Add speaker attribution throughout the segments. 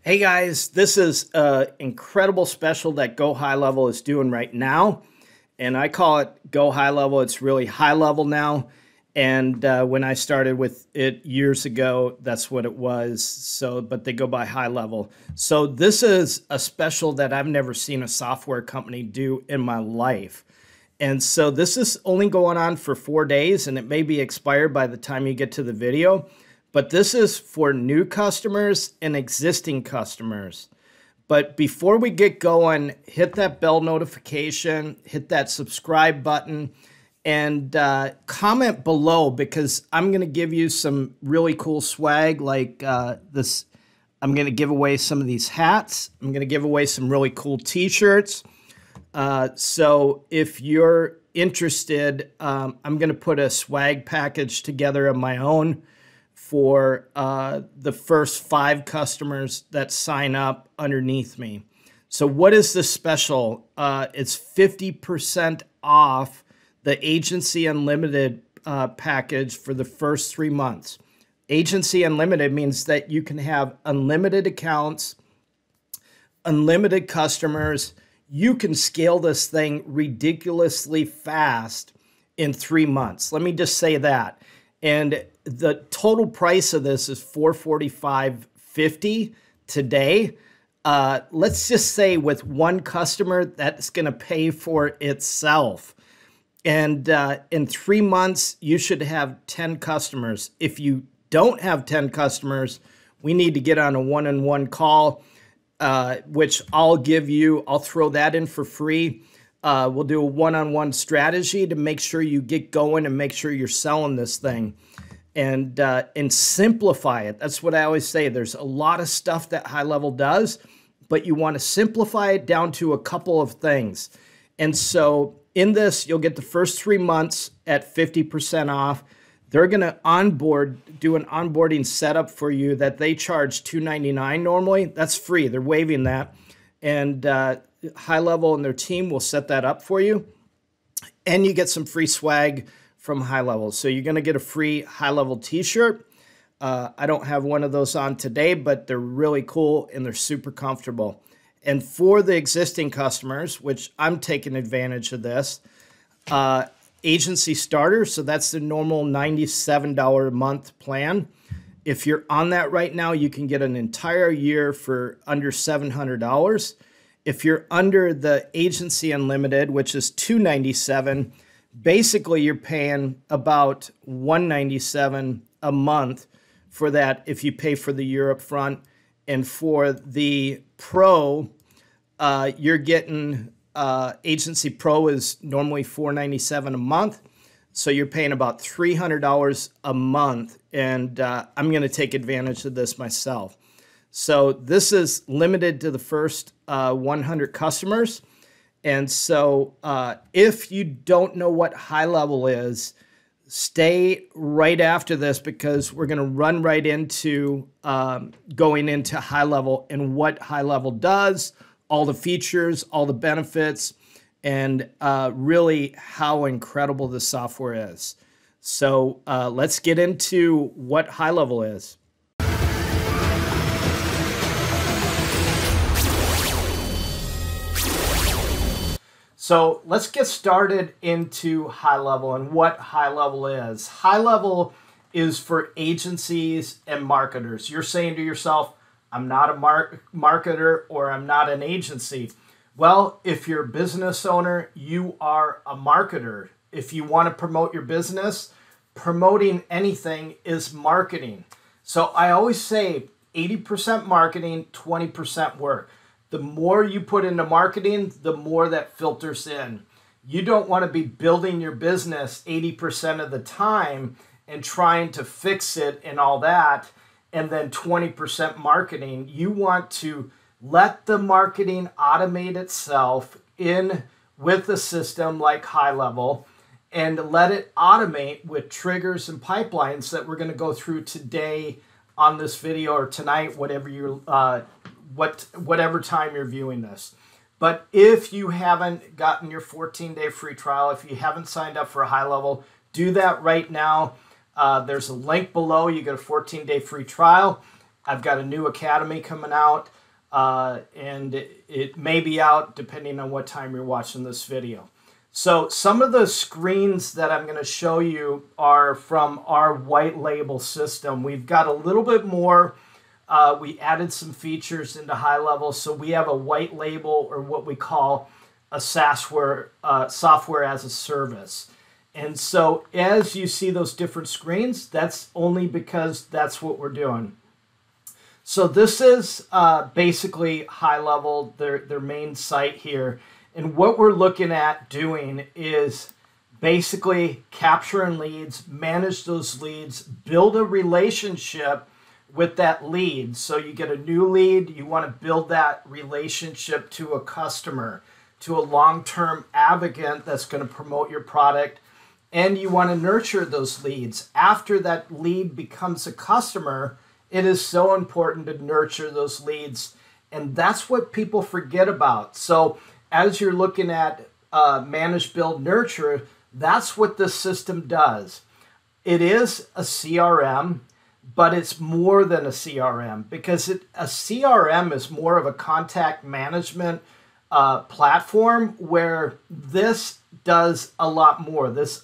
Speaker 1: Hey guys, this is an incredible special that GoHighLevel is doing right now. And I call it GoHighLevel. It's really high level now. And when I started with it years ago, that's what it was. So, but they go by high level. So this is a special that I've never seen a software company do in my life. And so this is only going on for 4 days, and it may be expired by the time you get to the video. But this is for new customers and existing customers. But before we get going, hit that bell notification, hit that subscribe button, and comment below, because I'm going to give you some really cool swag like this. I'm going to give away some of these hats. I'm going to give away some really cool t-shirts. So if you're interested, I'm going to put a swag package together of my own for the first 5 customers that sign up underneath me. So what is this special? It's 50% off the Agency Unlimited package for the first 3 months. Agency Unlimited means that you can have unlimited accounts, unlimited customers. You can scale this thing ridiculously fast in 3 months. Let me just say that. And the total price of this is $445.50 today. Let's just say with one customer, that's going to pay for itself. And in 3 months, you should have 10 customers. If you don't have 10 customers, we need to get on a one-on-one call, which I'll give you. I'll throw that in for free. We'll do a one-on-one strategy to make sure you get going and make sure you're selling this thing and simplify it. That's what I always say. There's a lot of stuff that High Level does, but you want to simplify it down to a couple of things. And so in this, you'll get the first 3 months at 50% off. They're going to do an onboarding setup for you that they charge $299 normally. That's free. They're waiving that. And High Level and their team will set that up for you. And you get some free swag from High Level. So you're going to get a free High Level t-shirt. I don't have one of those on today, but they're really cool and they're super comfortable. And for the existing customers, which I'm taking advantage of this, agency starter. So that's the normal $97 a month plan. If you're on that right now, you can get an entire year for under $700. If you're under the Agency Unlimited, which is $297, basically you're paying about $197 a month for that if you pay for the year up front. And for the Pro, you're getting Agency Pro is normally $497 a month. So you're paying about $300 a month. And I'm going to take advantage of this myself. So this is limited to the first 100 customers. And so if you don't know what High Level is, stay right after this, because we're going to run right into going into High Level and what High Level does, all the features, all the benefits, and really how incredible the software is. So let's get into what High Level is. So let's get started into High Level and what High Level is. High Level is for agencies and marketers. You're saying to yourself, I'm not a marketer or I'm not an agency. Well, if you're a business owner, you are a marketer. If you want to promote your business, promoting anything is marketing. So I always say 80% marketing, 20% work. The more you put into marketing, the more that filters in. You don't want to be building your business 80% of the time and trying to fix it and all that, and then 20% marketing. You want to let the marketing automate itself in with a system like High Level, and let it automate with triggers and pipelines that we're going to go through today on this video, or tonight, whatever you're whatever time you're viewing this. But if you haven't gotten your 14-day free trial, if you haven't signed up for a High Level, do that right now. There's a link below. You get a 14-day free trial. I've got a new academy coming out, and it may be out depending on what time you're watching this video. So some of the screens that I'm going to show you are from our white label system. We've got a little bit more. We added some features into GoHighLevel, so we have a white label, or what we call a software as a service. And so as you see those different screens, that's only because that's what we're doing. So this is basically GoHighLevel, their main site here. And what we're looking at doing is basically capturing leads, manage those leads, build a relationship with that lead. So you get a new lead, you want to build that relationship to a customer, to a long-term advocate that's going to promote your product, and you want to nurture those leads. After that lead becomes a customer, it is so important to nurture those leads, and that's what people forget about. So as you're looking at manage, build, nurture, that's what this system does. It is a CRM, but it's more than a CRM, because a CRM is more of a contact management platform, where this does a lot more. This,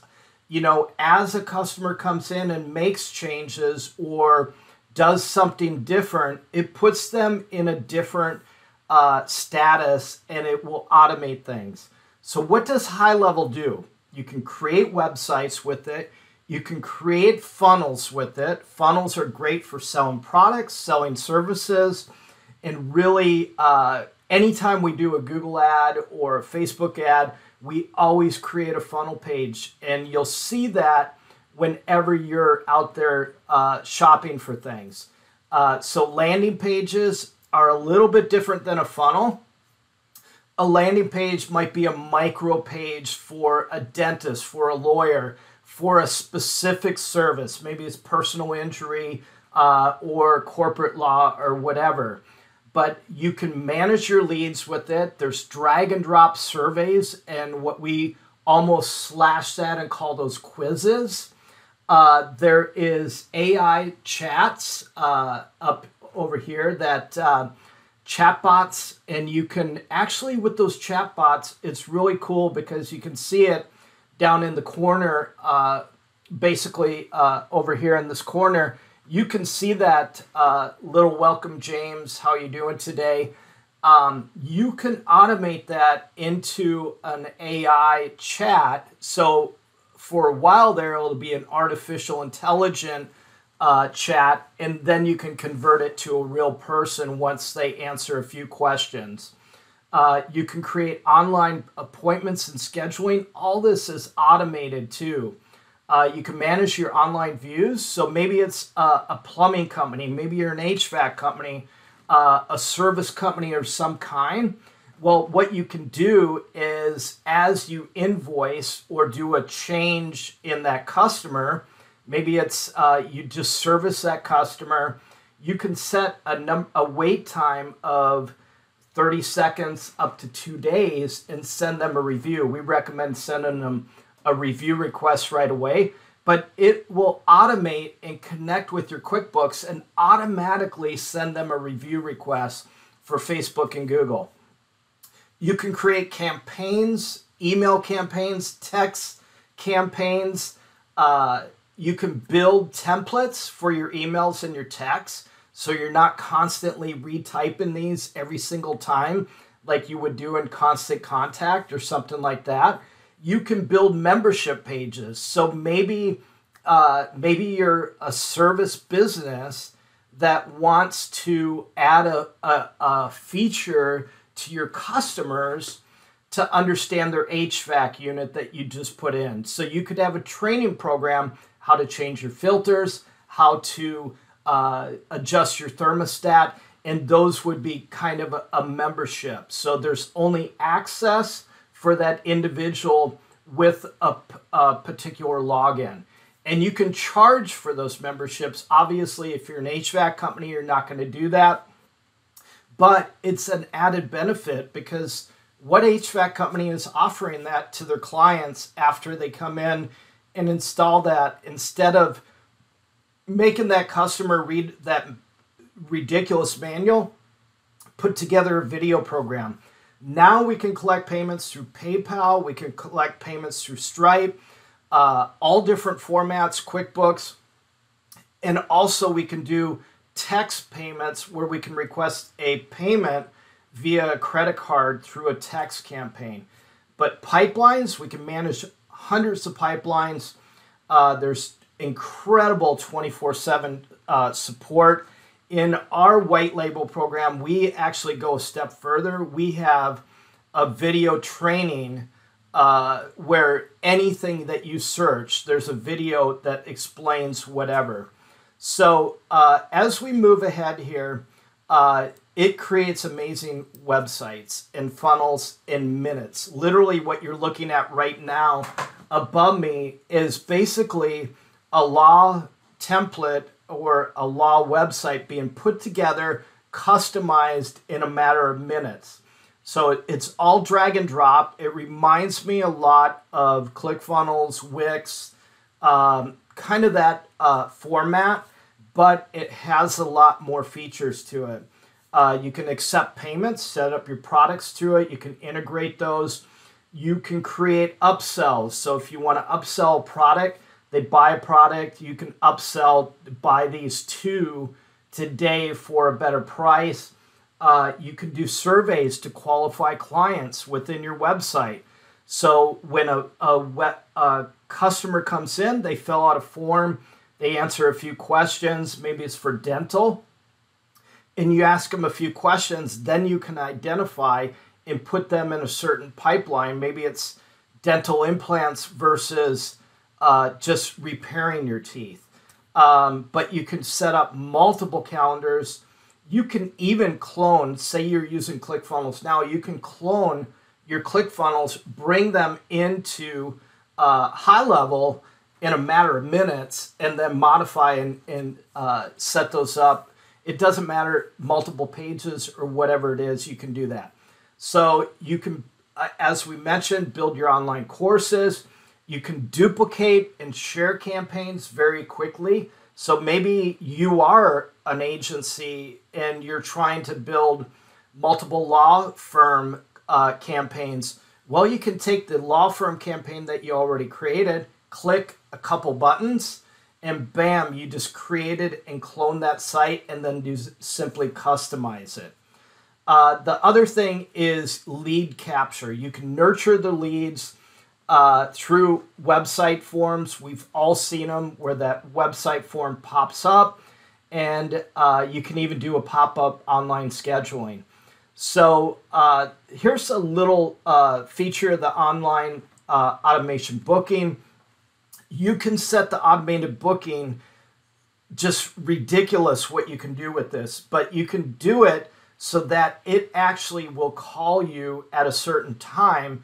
Speaker 1: as a customer comes in and makes changes or does something different, it puts them in a different status, and it will automate things. So what does GoHighLevel do? You can create websites with it. You can create funnels with it. Funnels are great for selling products, selling services, and really anytime we do a Google ad or a Facebook ad, we always create a funnel page, and you'll see that whenever you're out there shopping for things. So landing pages are a little bit different than a funnel. A landing page might be a micro page for a dentist, for a lawyer, for a specific service. Maybe it's personal injury or corporate law or whatever. But you can manage your leads with it. There's drag and drop surveys, and what we almost slash that and call those quizzes. There is AI chats up over here, that chatbots, and you can actually, with those chatbots, it's really cool because you can see it down in the corner, basically over here in this corner. You can see that little welcome, James, how you doing today? You can automate that into an AI chat. So for a while there, it'll be an artificial intelligent chat, and then you can convert it to a real person once they answer a few questions. You can create online appointments and scheduling. All this is automated too. You can manage your online views. So maybe it's a plumbing company, maybe you're an HVAC company, a service company of some kind. Well, what you can do is, as you invoice or do a change in that customer, maybe it's you just service that customer, you can set a wait time of 30 seconds up to 2 days and send them a review. We recommend sending them a review request right away, but it will automate and connect with your QuickBooks and automatically send them a review request for Facebook and Google. You can create campaigns, email campaigns, text campaigns. You can build templates for your emails and your texts, so you're not constantly retyping these every single time like you would do in Constant Contact or something like that. You can build membership pages. So maybe you're a service business that wants to add a feature to your customers to understand their HVAC unit that you just put in. So you could have a training program, how to change your filters, how to adjust your thermostat, and those would be kind of a membership. So there's only access for that individual with a particular login. And you can charge for those memberships. Obviously, if you're an HVAC company, you're not going to do that. But it's an added benefit, because what HVAC company is offering that to their clients after they come in and install that, instead of making that customer ridiculous manual, put together a video program. Now we can collect payments through PayPal. We can collect payments through Stripe, all different formats, QuickBooks. And also we can do text payments where we can request a payment via a credit card through a text campaign. But pipelines, we can manage hundreds of pipelines. There's incredible 24/7 support. In our white label program, we actually go a step further. We have a video training where anything that you search, there's a video that explains whatever. So as we move ahead here, it creates amazing websites and funnels in minutes. Literally what you're looking at right now above me is basically a law template or a law website being put together, customized in a matter of minutes. So it's all drag and drop. It reminds me a lot of ClickFunnels, Wix, kind of that format, but it has a lot more features to it. You can accept payments, set up your products through it. You can integrate those. You can create upsells. So if you want to upsell a product, they buy a product, you can upsell, buy these two today for a better price. You can do surveys to qualify clients within your website. So when a customer comes in, they fill out a form, they answer a few questions, maybe it's for dental, and you ask them a few questions, then you can identify and put them in a certain pipeline. Maybe it's dental implants versus just repairing your teeth. But you can set up multiple calendars. You can even clone, say you're using ClickFunnels now, you can clone your ClickFunnels, bring them into GoHighLevel in a matter of minutes, and then modify and set those up. It doesn't matter, multiple pages or whatever it is, you can do that. So you can, as we mentioned, build your online courses. You can duplicate and share campaigns very quickly. So maybe you are an agency and you're trying to build multiple law firm campaigns. Well, you can take the law firm campaign that you already created, click a couple buttons, and bam, you just created and cloned that site and then simply customize it. The other thing is lead capture. You can nurture the leads through website forms. We've all seen them where that website form pops up, and you can even do a pop-up online scheduling. So here's a little feature of the online automation booking. You can set the automated booking, just ridiculous what you can do with this, but you can do it so that it actually will call you at a certain time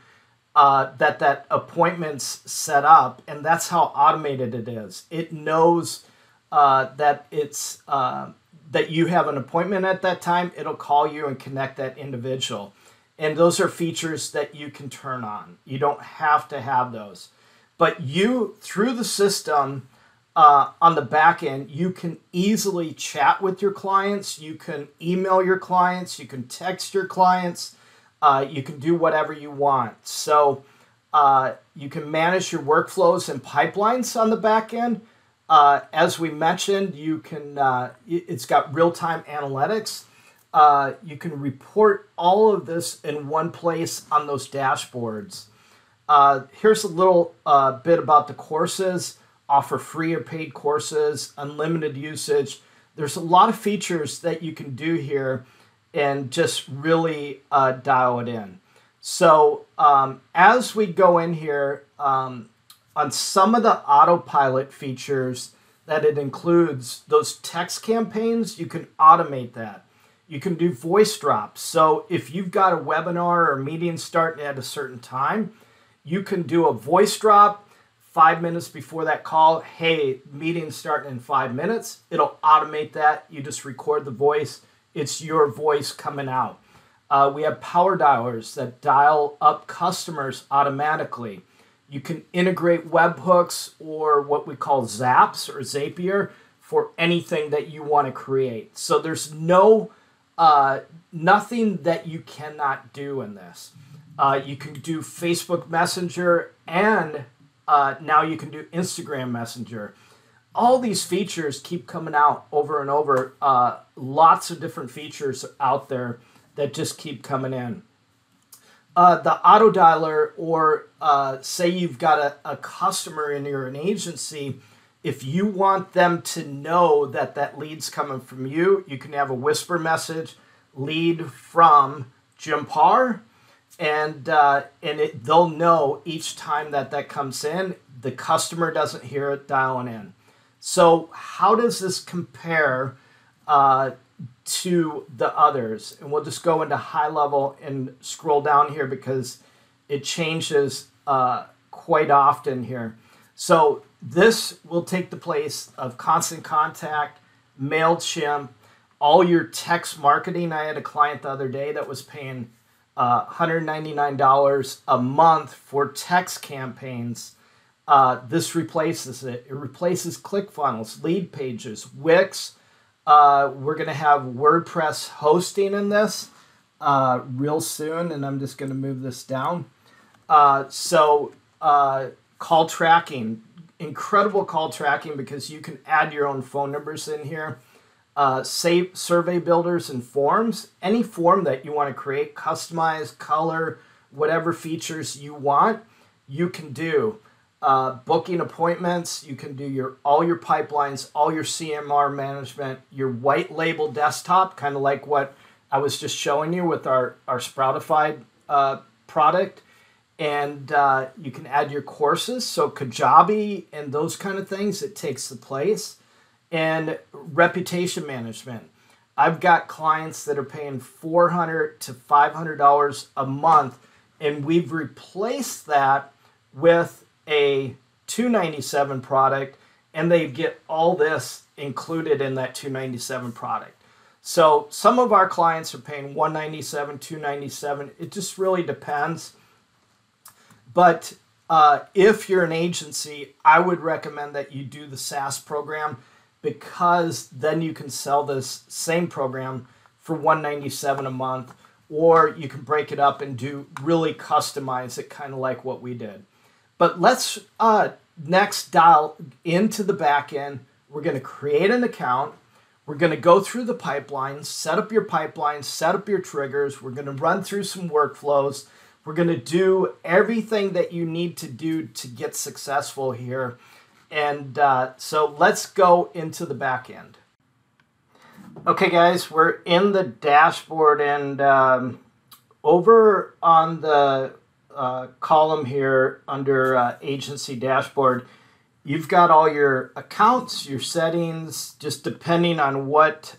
Speaker 1: that appointment's set up, and that's how automated it is. It knows that it's that you have an appointment at that time. It'll call you and connect that individual, and those are features that you can turn on. You don't have to have those, but you, through the system on the back end, you can easily chat with your clients. You can email your clients. You can text your clients. You can do whatever you want. So you can manage your workflows and pipelines on the back end. As we mentioned, you can. It's got real-time analytics. You can report all of this in one place on those dashboards. Here's a little bit about the courses. Offer free or paid courses, unlimited usage. There's a lot of features that you can do here and just really dial it in. So as we go in here, on some of the autopilot features that it includes, those text campaigns, you can automate that. You can do voice drops. So if you've got a webinar or meeting starting at a certain time, you can do a voice drop 5 minutes before that call. Hey, meeting starting in 5 minutes. It'll automate that. You just record the voice. It's your voice coming out. We have power dialers that dial up customers automatically. You can integrate webhooks or what we call Zaps or Zapier for anything that you want to create. So there's nothing that you cannot do in this. You can do Facebook Messenger, and now you can do Instagram Messenger. All these features keep coming out over and over. Lots of different features out there that just keep coming in. The auto dialer, or say you've got a customer and you're an agency, if you want them to know that that lead's coming from you, you can have a whisper message, lead from Jim Parr, and they'll know each time that comes in. The customer doesn't hear it dialing in. So how does this compare to the others? And we'll just go into high level and scroll down here because it changes quite often here. So this will take the place of Constant Contact, MailChimp, all your text marketing. I had a client the other day that was paying $199 a month for text campaigns. This replaces it. It replaces ClickFunnels, lead pages, Wix. We're going to have WordPress hosting in this real soon, and I'm just going to move this down. Call tracking, incredible call tracking, because you can add your own phone numbers in here. Save survey builders and forms. Any form that you want to create, customize, color, whatever features you want, you can do. Booking appointments, you can do all your pipelines, all your CMR management, your white label desktop, kind of like what I was just showing you with our Sproutify product. And you can add your courses, so Kajabi and those kind of things, it takes the place. And reputation management. I've got clients that are paying $400 to $500 a month, and we've replaced that with a $297 product, and they get all this included in that $297 product. So some of our clients are paying $197, $297. It just really depends. But if you're an agency, I would recommend that you do the SaaS program, because then you can sell this same program for $197 a month, or you can break it up and do really customize it, kind of like what we did. But let's next dial into the back end. We're going to create an account. We're going to go through the pipelines, set up your pipelines, set up your triggers. We're going to run through some workflows. We're going to do everything that you need to do to get successful here. And so let's go into the back end. Okay, guys, we're in the dashboard, and over on the column here under agency dashboard, you've got all your accounts, your settings, just depending on what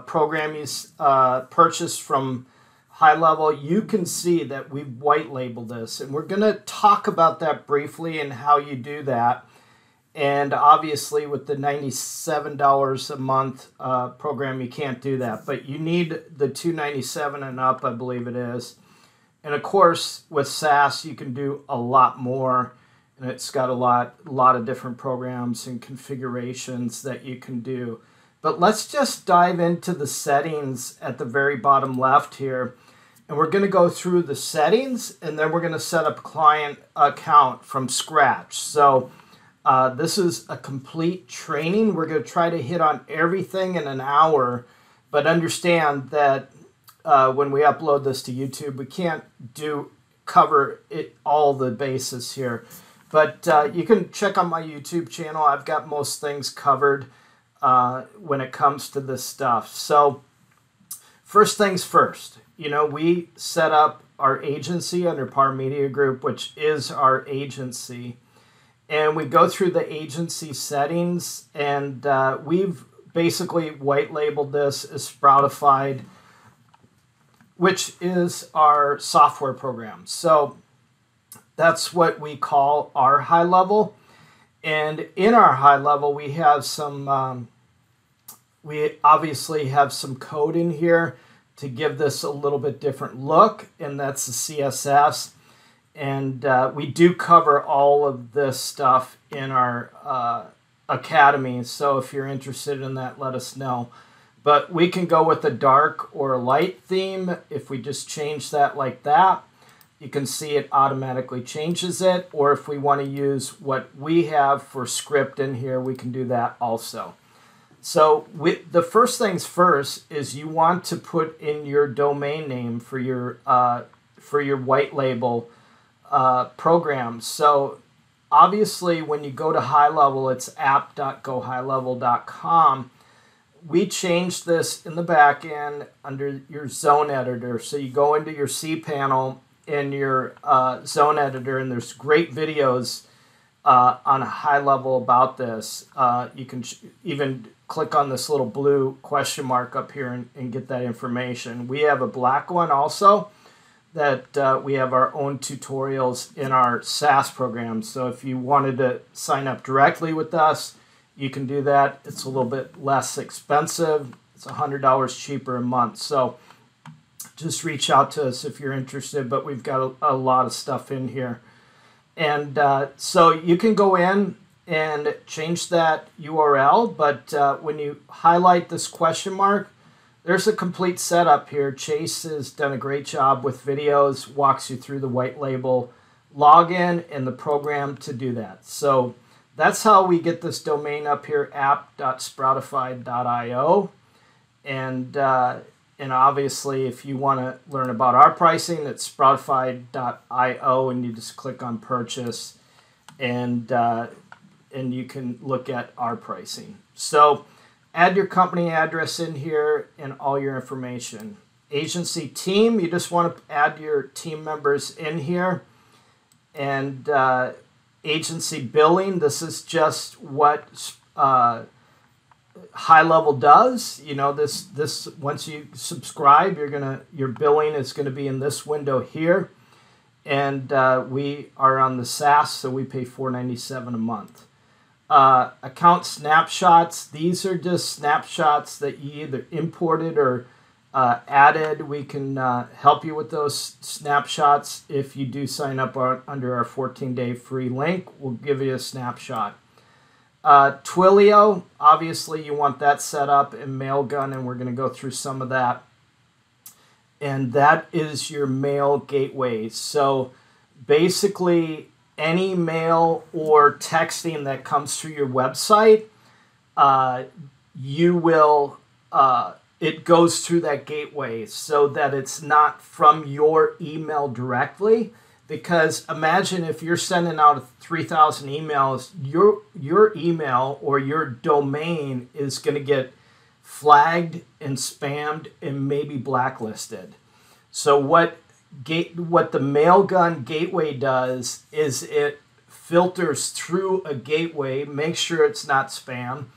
Speaker 1: program you purchased from High Level. You can see that we've white labeled this, and we're going to talk about that briefly and how you do that. And obviously with the $97 a month program, you can't do that. But you need the $297 and up, I believe it is. And of course, with SaaS, you can do a lot more. And it's got a lot of different programs and configurations that you can do. But let's just dive into the settings at the very bottom left here. And we're going to go through the settings, and then we're going to set up a client account from scratch. So this is a complete training. We're going to try to hit on everything in an hour, but understand that when we upload this to YouTube, we can't cover all the bases here. But you can check on my YouTube channel. I've got most things covered when it comes to this stuff. So first things first, we set up our agency under Parr Media Group, which is our agency. And we go through the agency settings, and we've basically white labeled this as Sproutify, which is our software program. So that's what we call our high level. And in our high level, we have we obviously have some code in here to give this a little bit different look, and that's the CSS. And we do cover all of this stuff in our Academy. So if you're interested in that, let us know. But we can go with a dark or a light theme. If we just change that like that, you can see it automatically changes it. Or if we want to use what we have for script in here, we can do that also. So the first things first is you want to put in your domain name for your white label program. So obviously when you go to GoHighLevel, it's app.GoHighLevel.com. We changed this in the back end under your zone editor. So you go into your cPanel in your zone editor, and there's great videos on a high level about this. You can even click on this little blue question mark up here and get that information. We have a black one also that we have our own tutorials in our SaaS program. So if you wanted to sign up directly with us, you can do that. It's a little bit less expensive. It's $100 cheaper a month. So just reach out to us if you're interested, but we've got a lot of stuff in here. And so you can go in and change that URL, but when you highlight this question mark, there's a complete setup here. Chase has done a great job with videos, walks you through the white label login and the program to do that. So that's how we get this domain up here, app.sproutify.io. And obviously, if you want to learn about our pricing, it's sproutify.io, and you just click on purchase, and you can look at our pricing. So add your company address in here and all your information. Agency team, you just want to add your team members in here. And agency billing, this is just what GoHighLevel does. You know, this once you subscribe, your billing is gonna be in this window here. And we are on the SaaS, so we pay $4.97 a month. Account snapshots, these are just snapshots that you either imported or added. We can help you with those snapshots. If you do sign up under our 14-day free link, we'll give you a snapshot. Twilio, obviously you want that set up, and Mailgun, and we're going to go through some of that. And that is your mail gateway. So basically any mail or texting that comes through your website, it goes through that gateway so that it's not from your email directly. Because imagine if you're sending out 3,000 emails, your email or your domain is going to get flagged and spammed and maybe blacklisted. So what the Mailgun gateway does is it filters through a gateway, makes sure it's not spam,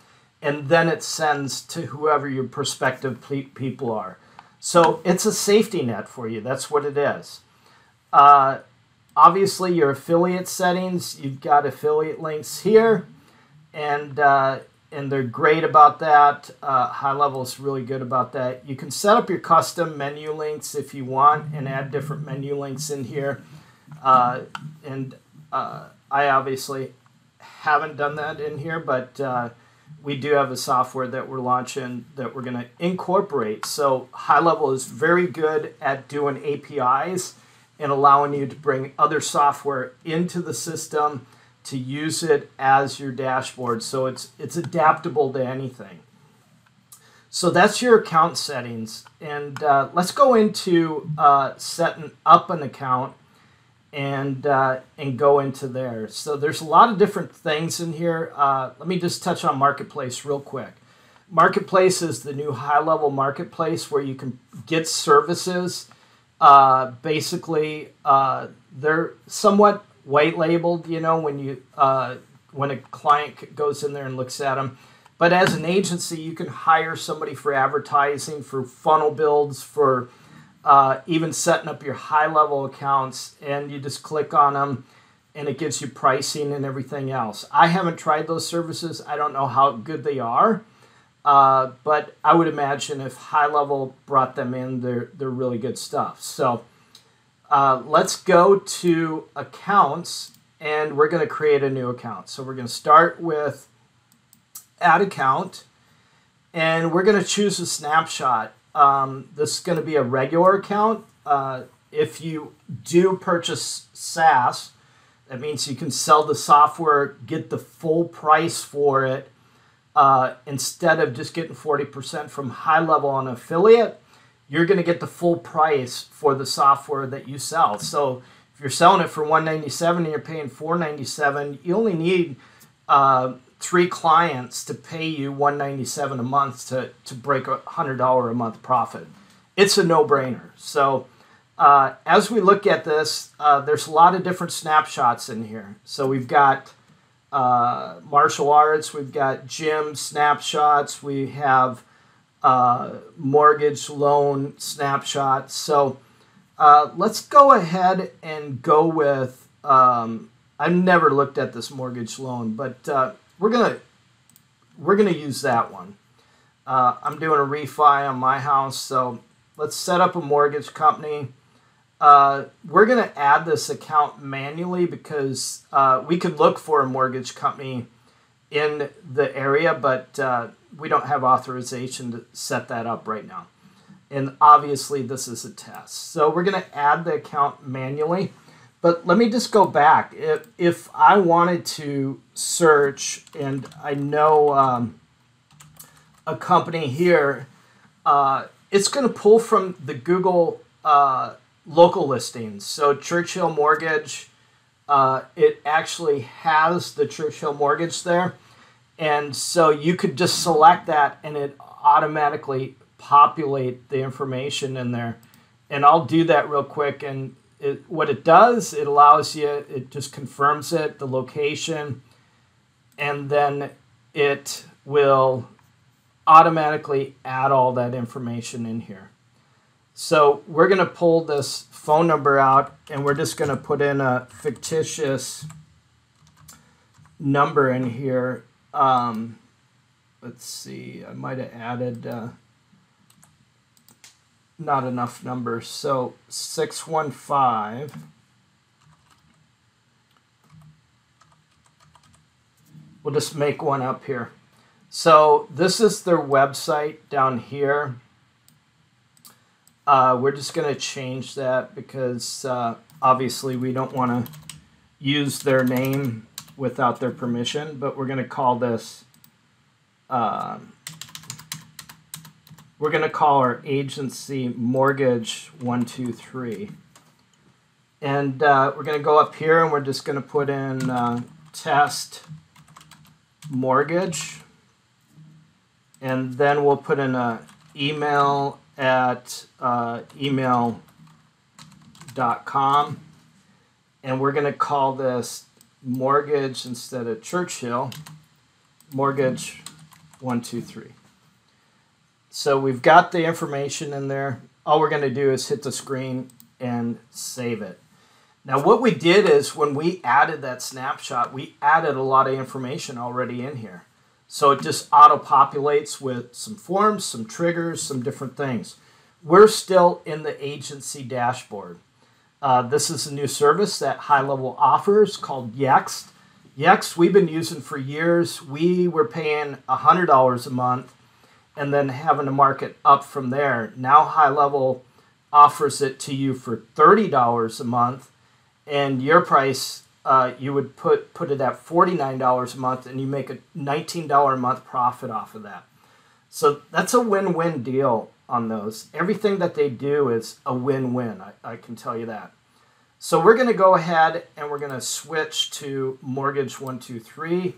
Speaker 1: and then it sends to whoever your prospective people are. So it's a safety net for you. That's what it is. Obviously, your affiliate settings, you've got affiliate links here, and they're great about that. GoHighLevel is really good about that. You can set up your custom menu links if you want and add different menu links in here. I obviously haven't done that in here, but we do have a software that we're launching that we're going to incorporate. So GoHighLevel is very good at doing APIs and allowing you to bring other software into the system to use it as your dashboard. So it's adaptable to anything. So that's your account settings. And let's go into setting up an account and go into there. So there's a lot of different things in here. Let me just touch on Marketplace real quick. Marketplace is the new GoHighLevel marketplace where you can get services. Basically, they're somewhat white labeled, you know, when a client goes in there and looks at them. But as an agency, you can hire somebody for advertising, for funnel builds, for even setting up your GoHighLevel accounts, and you just click on them and it gives you pricing and everything else. I haven't tried those services. I don't know how good they are. But I would imagine if GoHighLevel brought them in, they're really good stuff. So let's go to accounts, and we're going to create a new account. So we're going to start with add account, and we're going to choose a snapshot. This is going to be a regular account. If you do purchase SaaS, that means you can sell the software, get the full price for it, instead of just getting 40% from GoHighLevel on affiliate. You're going to get the full price for the software that you sell. So if you're selling it for $197 and you're paying $497, you only need 3 clients to pay you $197 a month to break a $100 a month profit. It's a no-brainer. So as we look at this, there's a lot of different snapshots in here. So we've got martial arts, we've got gym snapshots, we have mortgage loan snapshots. So let's go ahead and go with, I've never looked at this mortgage loan, but we're gonna use that one. I'm doing a refi on my house, so let's set up a mortgage company. We're going to add this account manually because we could look for a mortgage company in the area, but we don't have authorization to set that up right now. And obviously this is a test. So we're going to add the account manually. But let me just go back. If I wanted to search, and I know a company here, it's going to pull from the Google local listings. So Churchill Mortgage, it actually has the Churchill Mortgage there. And so you could just select that and it automatically populate the information in there. And I'll do that real quick. And what it does, it allows you, it just confirms it, the location, and then it will automatically add all that information in here. So we're going to pull this phone number out and we're just going to put in a fictitious number in here. Let's see, I might have added not enough numbers. So 615. We'll just make one up here. So this is their website down here. We're just going to change that because obviously we don't want to use their name without their permission, but we're going to call this, we're going to call our agency Mortgage 123. And we're going to go up here and we're just going to put in test mortgage. And then we'll put in a email at email.com, and we're going to call this mortgage instead of Churchill, mortgage 123. So we've got the information in there. All we're going to do is hit the screen and save it. Now what we did is when we added that snapshot, we added a lot of information already in here. So it just auto-populates with some forms, some triggers, some different things. We're still in the agency dashboard. This is a new service that GoHighLevel offers called Yext. Yext we've been using for years. We were paying $100 a month and then having to mark it up from there. Now GoHighLevel offers it to you for $30 a month, and your price, you would put it at $49 a month, and you make a $19 a month profit off of that. So that's a win-win deal on those. Everything that they do is a win-win, I can tell you that. So we're going to go ahead and we're going to switch to Mortgage 123.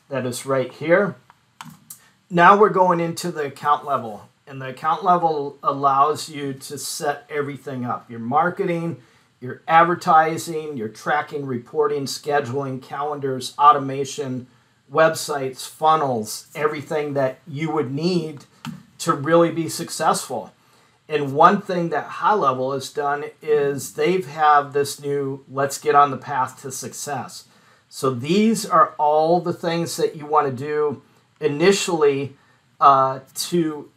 Speaker 1: That is right here. Now we're going into the account level, and the account level allows you to set everything up. Your marketing, your advertising, your tracking, reporting, scheduling, calendars, automation, websites, funnels, everything that you would need to really be successful. And one thing that GoHighLevel has done is they have this new let's get on the path to success. So these are all the things that you want to do initially to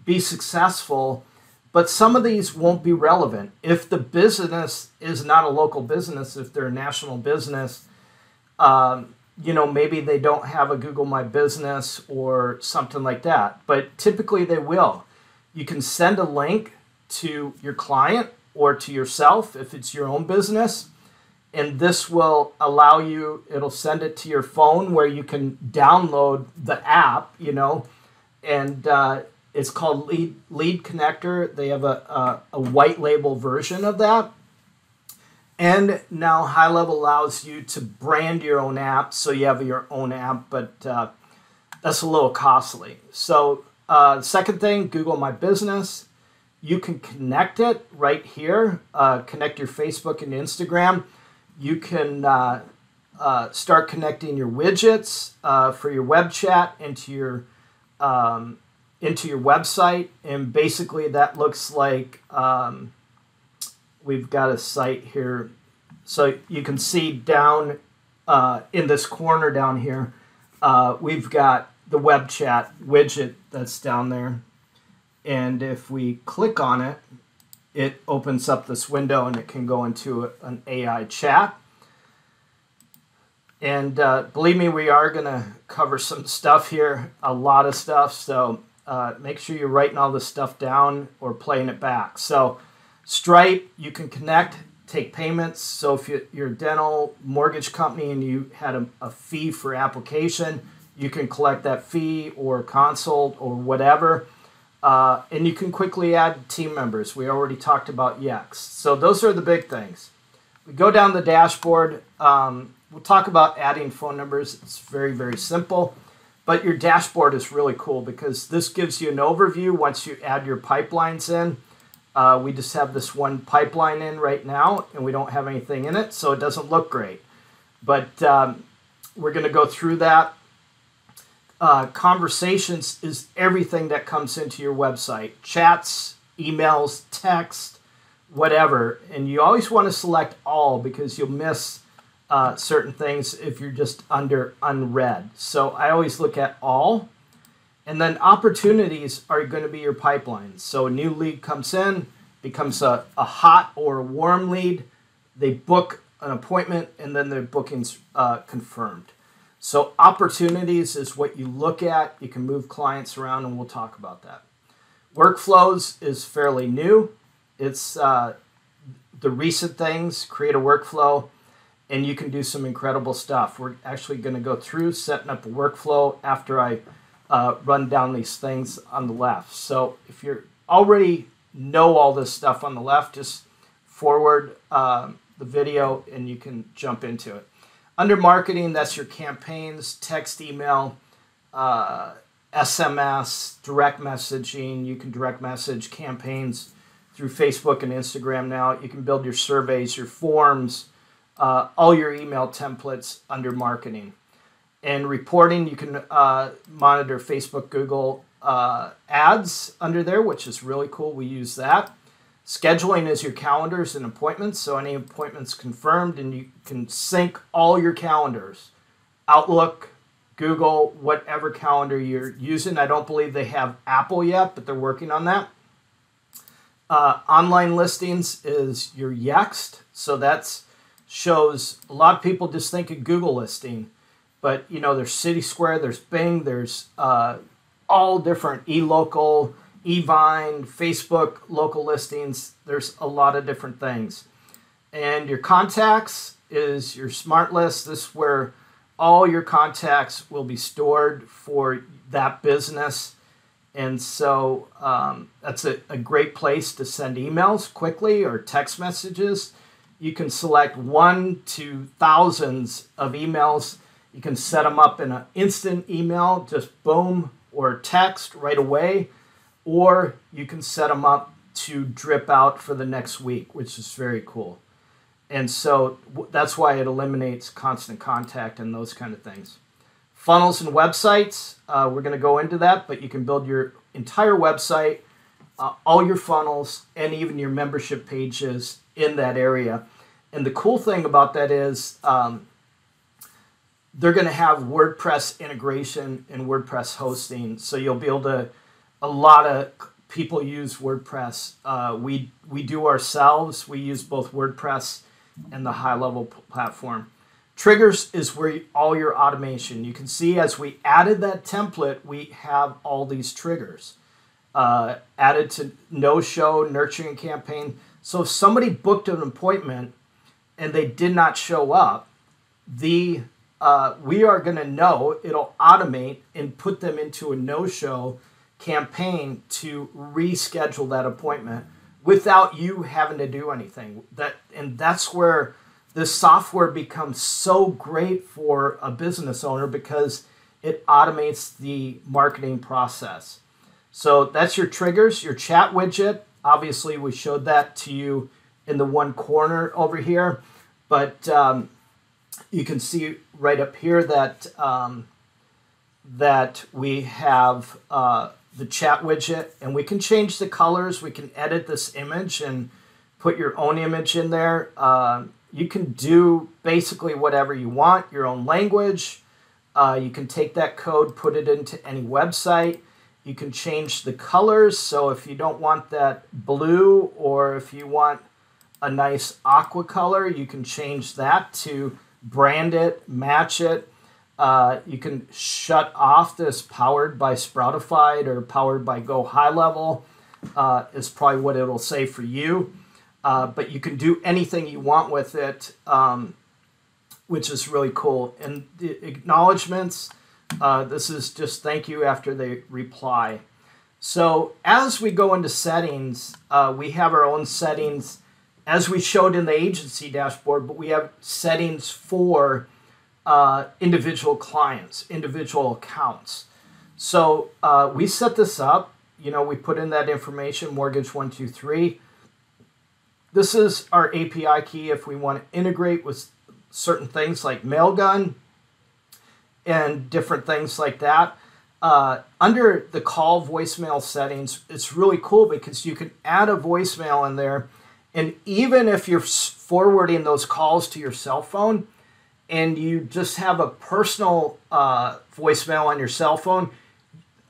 Speaker 1: be successful. But some of these won't be relevant. If the business is not a local business, if they're a national business, you know, maybe they don't have a Google My Business or something like that, but typically they will. You can send a link to your client or to yourself if it's your own business, and this will allow you, it'll send it to your phone where you can download the app, you know, and it's called Lead Connector. They have a white label version of that. And now GoHighLevel allows you to brand your own app, so you have your own app, but that's a little costly. So second thing, Google My Business. You can connect it right here, connect your Facebook and Instagram. You can start connecting your widgets for your web chat into your website, and basically that looks like we've got a site here. So you can see down in this corner down here, we've got the web chat widget that's down there. And if we click on it, it opens up this window and it can go into an AI chat. And believe me, we are going to cover some stuff here, a lot of stuff. So make sure you're writing all this stuff down or playing it back. So Stripe, you can connect, take payments. So if you're a dental mortgage company and you had a fee for application, you can collect that fee or consult or whatever. And you can quickly add team members. We already talked about Yext. So those are the big things. We go down the dashboard. We'll talk about adding phone numbers. It's very, very simple. But your dashboard is really cool because this gives you an overview once you add your pipelines in. We just have this one pipeline in right now, and we don't have anything in it, so it doesn't look great. But we're going to go through that. Conversations is everything that comes into your website. Chats, emails, text, whatever. And you always want to select all because you'll miss certain things if you're just under unread. So I always look at all. And then opportunities are going to be your pipelines. So a new lead comes in, becomes a hot or a warm lead. They book an appointment, and then their booking's confirmed. So opportunities is what you look at. You can move clients around, and we'll talk about that. Workflows is fairly new. It's the recent things. Create a workflow, and you can do some incredible stuff. We're actually going to go through setting up a workflow after I run down these things on the left. So if you already know all this stuff on the left, just forward the video and you can jump into it. Under marketing, that's your campaigns, text, email, SMS, direct messaging. You can direct message campaigns through Facebook and Instagram now. You can build your surveys, your forms, all your email templates under marketing. And reporting, you can monitor Facebook, Google ads under there, which is really cool. We use that. Scheduling is your calendars and appointments. So any appointments confirmed, and you can sync all your calendars. Outlook, Google, whatever calendar you're using. I don't believe they have Apple yet, but they're working on that. Online listings is your Yext. So that shows a lot of people just think of Google listing. But, you know, there's City Square, there's Bing, there's all different eLocal, eVine, Facebook, local listings. There's a lot of different things. And your contacts is your smart list. This is where all your contacts will be stored for that business. And so that's a great place to send emails quickly or text messages. You can select 1 to thousands of emails. You can set them up in an instant email, just boom, or text right away. Or you can set them up to drip out for the next week, which is very cool. And so that's why it eliminates constant contact and those kind of things. Funnels and websites, we're going to go into that, but you can build your entire website, all your funnels, and even your membership pages in that area. And the cool thing about that is they're going to have WordPress integration and WordPress hosting. So you'll be able to, a lot of people use WordPress. We do ourselves. We use both WordPress and the GoHighLevel platform. Triggers is where all your automation. You can see as we added that template, we have all these triggers. Added to no-show, nurturing campaign. So if somebody booked an appointment and they did not show up, we are going to know, it'll automate and put them into a no-show campaign to reschedule that appointment without you having to do anything. And that's where this software becomes so great for a business owner, because it automates the marketing process. So that's your triggers, your chat widget. Obviously, we showed that to you in the one corner over here, but you can see right up here that that we have the chat widget, and we can change the colors. We can edit this image and put your own image in there. You can do basically whatever you want, your own language. You can take that code, put it into any website. You can change the colors. So if you don't want that blue, or if you want a nice aqua color, you can change that to brand it, match it. You can shut off this powered by Sproutify or powered by GoHighLevel is probably what it'll say for you. But you can do anything you want with it, which is really cool. And the acknowledgements, this is just thank you after they reply. So as we go into settings, we have our own settings as we showed in the agency dashboard, but we have settings for individual clients, individual accounts. So we set this up, we put in that information, mortgage 123. This is our API key if we want to integrate with certain things like Mailgun and different things like that. Under the call voicemail settings, it's really cool because you can add a voicemail in there, and even if you're forwarding those calls to your cell phone and you just have a personal voicemail on your cell phone,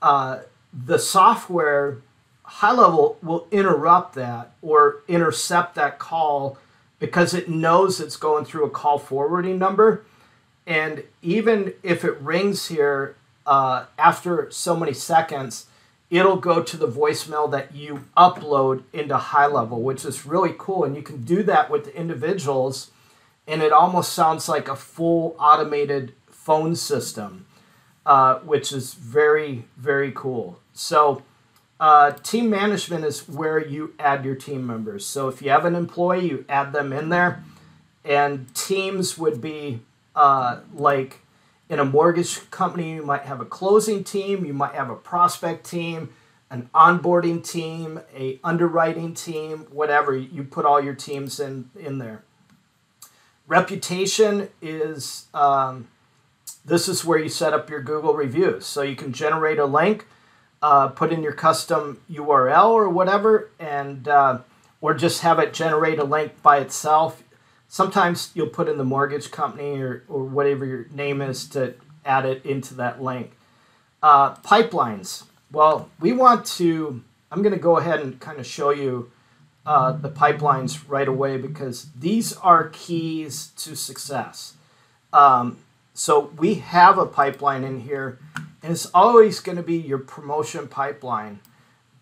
Speaker 1: the software GoHighLevel will interrupt that or intercept that call because it knows it's going through a call forwarding number. And even if it rings here after so many seconds, it'll go to the voicemail that you upload into GoHighLevel, which is really cool. And you can do that with the individuals, and it almost sounds like a full automated phone system, which is very, very cool. So team management is where you add your team members. So if you have an employee, you add them in there. And teams would be like in a mortgage company, you might have a closing team, you might have a prospect team, an onboarding team, a underwriting team, whatever. You put all your teams in there. Reputation is, this is where you set up your Google reviews. So you can generate a link, put in your custom URL or whatever, and or just have it generate a link by itself. Sometimes you'll put in the mortgage company or whatever your name is to add it into that link. Pipelines. Well, we want to, I'm going to go ahead and kind of show you the pipelines right away because these are keys to success. So we have a pipeline in here, and it's always going to be your promotion pipeline.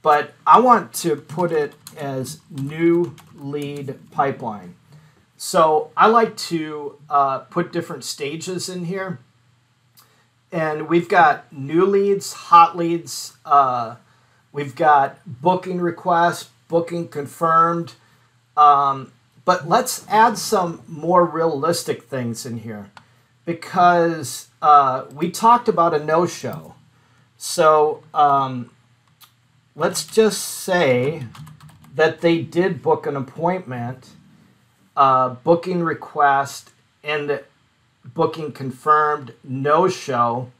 Speaker 1: But I want to put it as new lead pipeline. So I like to put different stages in here. And we've got new leads, hot leads. We've got booking requests, booking confirmed. But let's add some more realistic things in here because we talked about a no-show. So let's just say that they did book an appointment, booking request, and booking confirmed, no-show.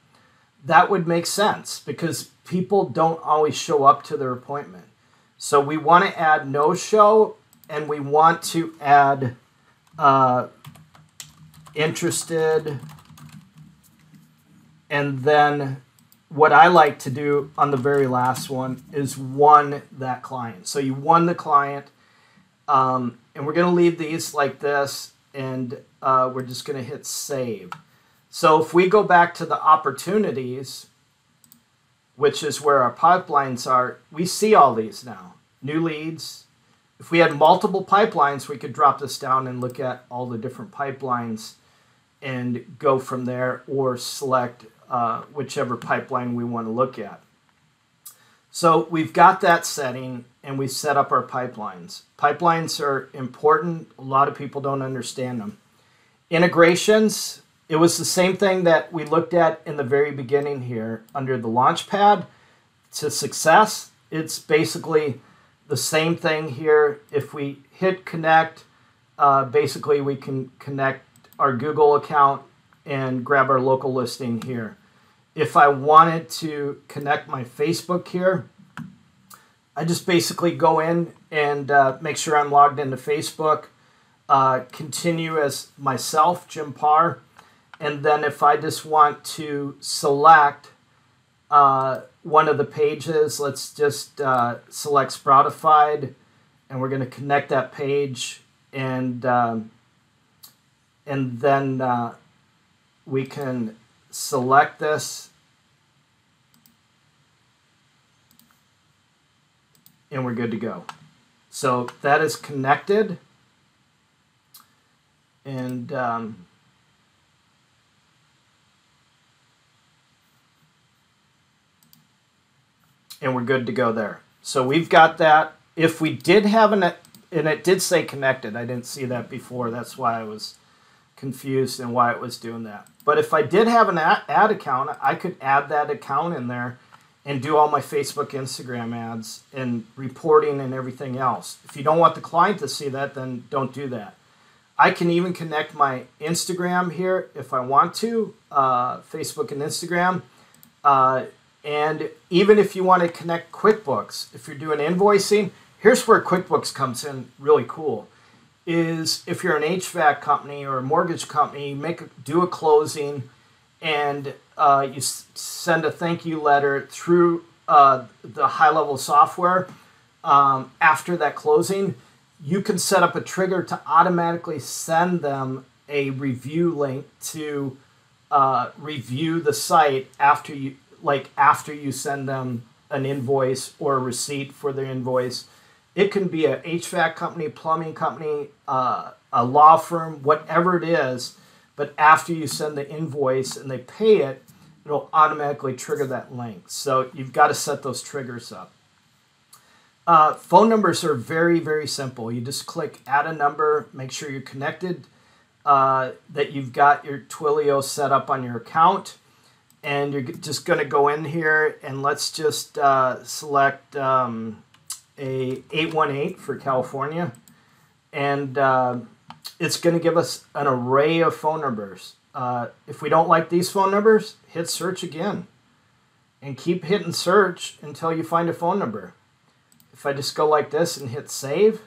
Speaker 1: That would make sense because people don't always show up to their appointment. So we want to add no-show, and we want to add interested, and then what I like to do on the very last one is won that client. So you won the client, and we're going to leave these like this, and we're just going to hit save. So if we go back to the opportunities, which is where our pipelines are, we see all these now. New leads. If we had multiple pipelines, we could drop this down and look at all the different pipelines and go from there, or select whichever pipeline we want to look at. So we've got that setting, and we set up our pipelines. Pipelines are important. A lot of people don't understand them. Integrations, it was the same thing that we looked at in the very beginning here under the Launchpad to success. It's basically the same thing here. If we hit connect, basically we can connect our Google account and grab our local listing here. If I wanted to connect my Facebook here, I just basically go in and make sure I'm logged into Facebook, continue as myself, Jim Parr, and then if I just want to select one of the pages, let's just select Sproutify, and we're going to connect that page, and then we can select this, and we're good to go. So that is connected, and we're good to go there. So we've got that. If we did have and it did say connected, I didn't see that before. That's why I was confused and why it was doing that. But if I did have an ad account, I could add that account in there and do all my Facebook, Instagram ads and reporting and everything else. If you don't want the client to see that, then don't do that. I can even connect my Instagram here if I want to, Facebook and Instagram. And even if you want to connect QuickBooks, if you're doing invoicing, here's where QuickBooks comes in really cool. Is if you're an HVAC company or a mortgage company, you do a closing, and you send a thank you letter through the GoHighLevel software after that closing, you can set up a trigger to automatically send them a review link to review the site after you send them an invoice or a receipt for their invoice. It can be a HVAC company, plumbing company, a law firm, whatever it is. But after you send the invoice and they pay it, it'll automatically trigger that link. So you've got to set those triggers up. Phone numbers are very, very simple. You just click add a number, make sure you're connected, that you've got your Twilio set up on your account. And you're just going to go in here and let's just select a 818 for California. And it's going to give us an array of phone numbers. If we don't like these phone numbers, hit search again. And keep hitting search until you find a phone number. If I just go like this and hit save,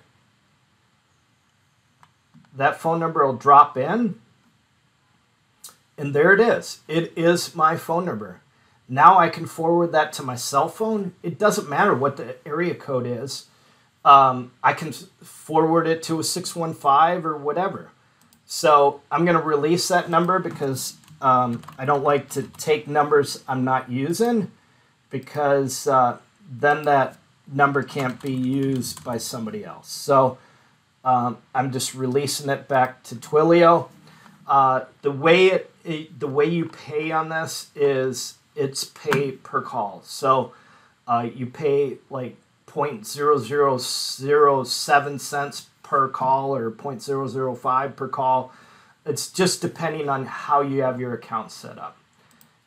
Speaker 1: that phone number will drop in. And there it is. It is my phone number. Now I can forward that to my cell phone. It doesn't matter what the area code is. I can forward it to a 615 or whatever. So I'm going to release that number because I don't like to take numbers I'm not using, because then that number can't be used by somebody else. So I'm just releasing it back to Twilio. The way you pay on this is it's pay per call. So you pay like 0.0007 cents per call or 0.005 per call. It's just depending on how you have your account set up.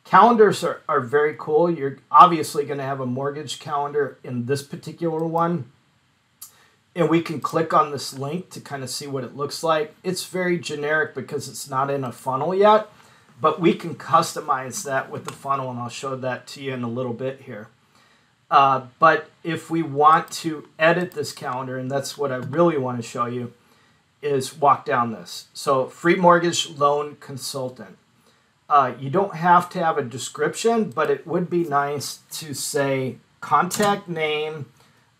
Speaker 1: Calendars are very cool. You're obviously going to have a mortgage calendar in this particular one. And we can click on this link to kind of see what it looks like. It's very generic because it's not in a funnel yet, but we can customize that with the funnel, and I'll show that to you in a little bit here. But if we want to edit this calendar, and that's what I really want to show you, is walk down this. So free mortgage loan consultant. You don't have to have a description, but it would be nice to say contact name,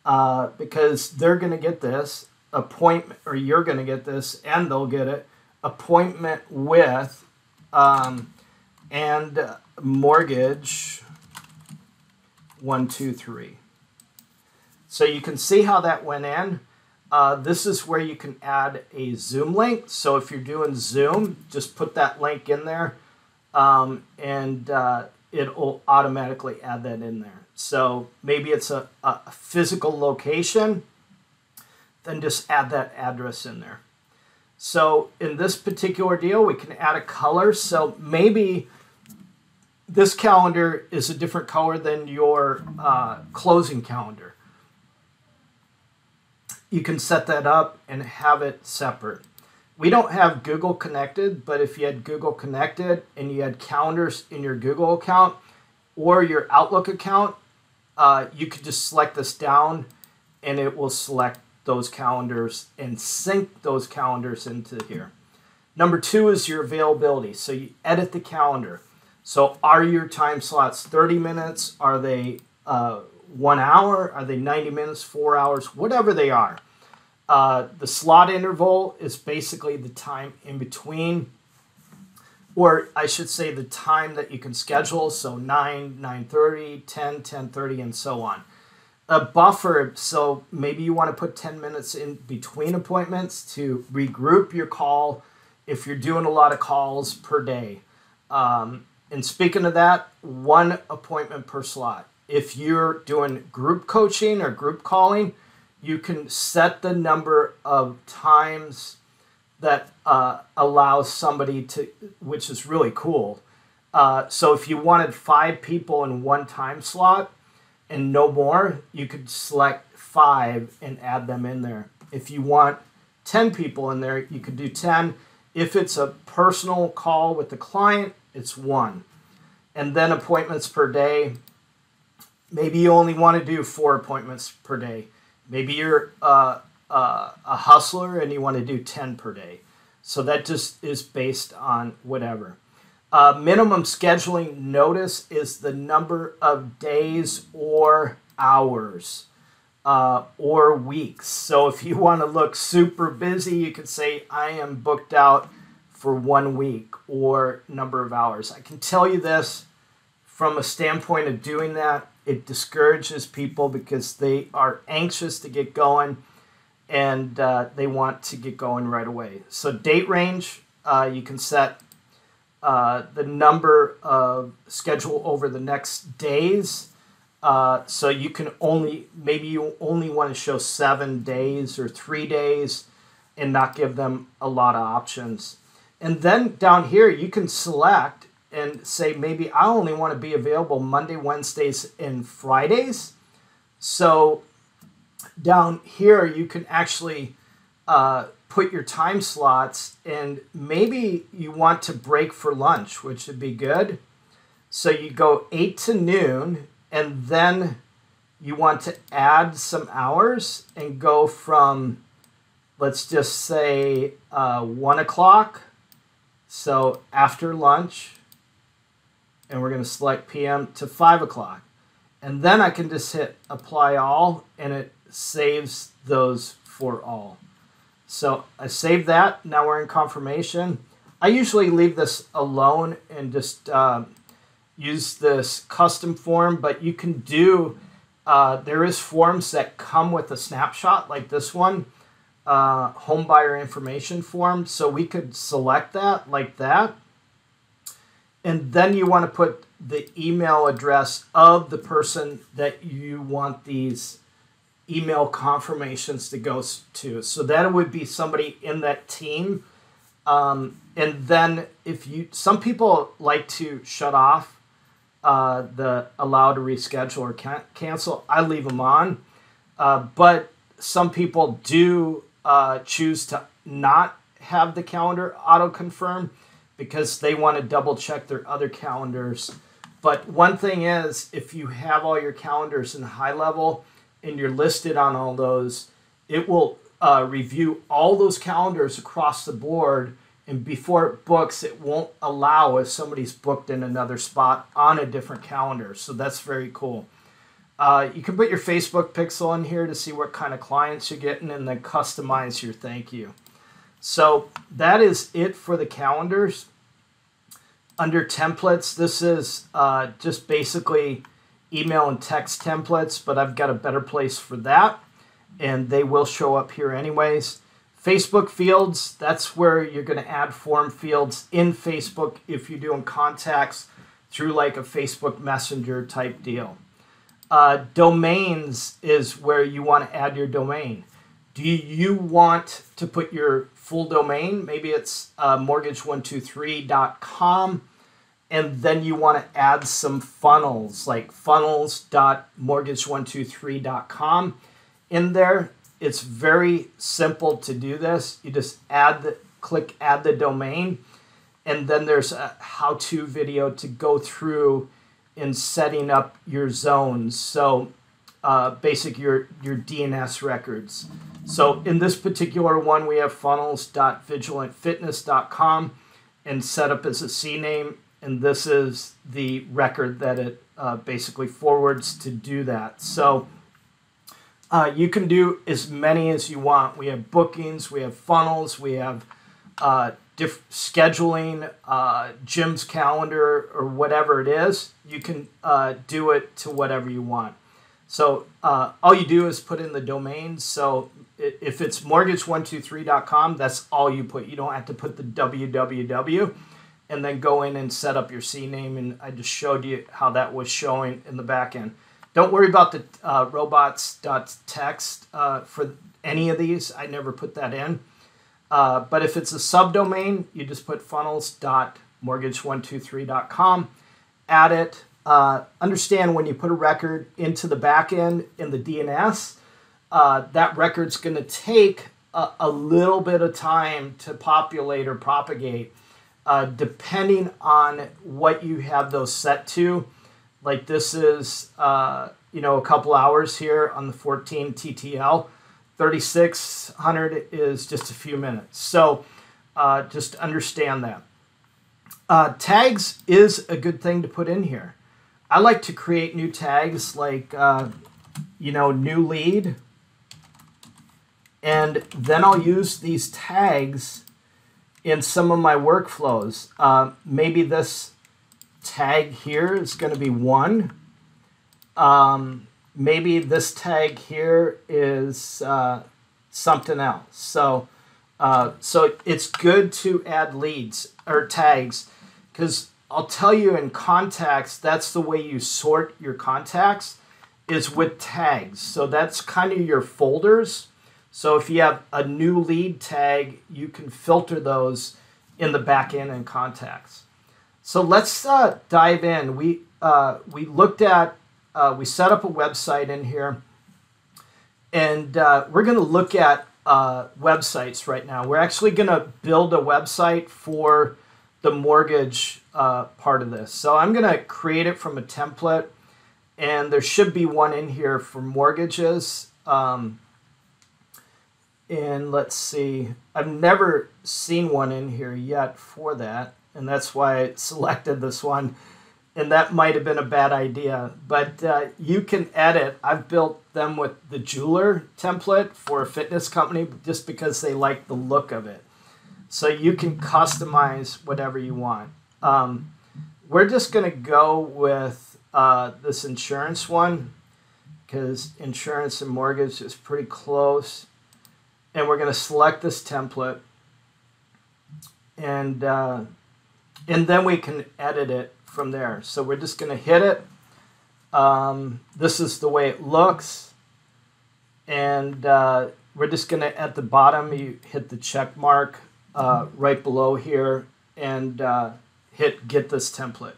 Speaker 1: because they're going to get this appointment, or you're going to get this and they'll get it, appointment with and mortgage 123. So you can see how that went in. This is where you can add a Zoom link. So if you're doing Zoom, just put that link in there, and it'll automatically add that in there. So maybe it's a physical location, then just add that address in there. So in this particular deal, we can add a color. So maybe this calendar is a different color than your closing calendar. You can set that up and have it separate. We don't have Google connected, but if you had Google connected and you had calendars in your Google account or your Outlook account, you could just select this down and it will select those calendars and sync those calendars into here. Number 2 is your availability. So you edit the calendar. So are your time slots 30 minutes? Are they 1 hour? Are they 90 minutes, 4 hours? Whatever they are. The slot interval is basically the time in between, or I should say the time that you can schedule. So 9, 9:30, 10, 10:30, and so on. A buffer, so maybe you want to put 10 minutes in between appointments to regroup your call if you're doing a lot of calls per day. And speaking of that, 1 appointment per slot. If you're doing group coaching or group calling, you can set the number of times that allows somebody to, which is really cool. So if you wanted 5 people in 1 time slot and no more, you could select 5 and add them in there. If you want 10 people in there, you could do 10. If it's a personal call with the client, it's 1. And then appointments per day, maybe you only want to do 4 appointments per day. Maybe you're a hustler and you want to do 10 per day. So that just is based on whatever. Minimum scheduling notice is the number of days or hours or weeks. So if you want to look super busy, you could say, I am booked out for 1 week or number of hours. I can tell you this from a standpoint of doing that, it discourages people because they are anxious to get going and they want to get going right away. So date range, you can set the number of schedule over the next days. So you can maybe you only want to show 7 days or 3 days and not give them a lot of options. And then down here, you can select and say, maybe I only want to be available Monday, Wednesdays, and Fridays. So down here, you can actually put your time slots, and maybe you want to break for lunch, which would be good. So you go 8 to noon, and then you want to add some hours and go from, let's just say 1 o'clock. So after lunch, and we're going to select PM to 5 o'clock. And then I can just hit apply all, and it saves those for all. So I saved that. Now we're in confirmation. I usually leave this alone and just use this custom form, but you can do, there is forms that come with a snapshot like this one, home buyer information form. So we could select that like that. And then you want to put the email address of the person that you want these email confirmations to go to. So that would be somebody in that team. And then some people like to shut off the allow to reschedule or cancel. I leave them on. But some people do choose to not have the calendar auto-confirm because they want to double check their other calendars. But one thing is, if you have all your calendars in high level and you're listed on all those, it will review all those calendars across the board, and before it books, it won't allow if somebody's booked in another spot on a different calendar. So that's very cool. You can put your Facebook pixel in here to see what kind of clients you're getting and then customize your thank you. So that is it for the calendars. Under templates, this is just basically email and text templates, but I've got a better place for that, and they will show up here anyways. Facebook fields, that's where you're going to add form fields in Facebook if you're doing contacts through like a Facebook Messenger type deal. Domains is where you want to add your domain. Do you want to put your full domain? Maybe it's mortgage123.com, and then you want to add some funnels like funnels.mortgage123.com in there. It's very simple to do this. You just click add the domain, and then there's a how-to video to go through in setting up your zones. So basic your DNS records. So in this particular one, we have funnels.vigilantfitness.com and set up as a CNAME, and this is the record that it basically forwards to do that. So you can do as many as you want. We have bookings, we have funnels, we have scheduling, Jim's calendar, or whatever it is. You can do it to whatever you want. So all you do is put in the domain. So if it's mortgage123.com, that's all you put. You don't have to put the www and then go in and set up your CNAME. And I just showed you how that was showing in the back end. Don't worry about the robots.txt for any of these. I never put that in. But if it's a subdomain, you just put funnels.mortgage123.com, add it. Understand when you put a record into the back end in the DNS, that record's going to take a little bit of time to populate or propagate, depending on what you have those set to. Like this is, a couple hours here on the 14 TTL. 3600 is just a few minutes. So just understand that. Tags is a good thing to put in here. I like to create new tags like, new lead. And then I'll use these tags in some of my workflows. Maybe this tag here is going to be 1. Maybe this tag here is something else. So it's good to add leads or tags, because I'll tell you in contacts, that's the way you sort your contacts is with tags. So that's kind of your folders. So if you have a new lead tag, you can filter those in the back end in contacts. So let's dive in. We looked at, we set up a website in here, and we're going to look at websites right now. We're actually going to build a website for the mortgage part of this. So I'm going to create it from a template, and there should be one in here for mortgages. And let's see, I've never seen one in here yet for that, and that's why I selected this one. And that might have been a bad idea, but you can edit. I've built them with the jeweler template for a fitness company just because they like the look of it. So you can customize whatever you want. We're just going to go with this insurance one because insurance and mortgage is pretty close. And we're going to select this template, and then we can edit it from there. So we're just going to hit it. This is the way it looks, and we're just going to, at the bottom, you hit the check mark right below here, and hit get this template.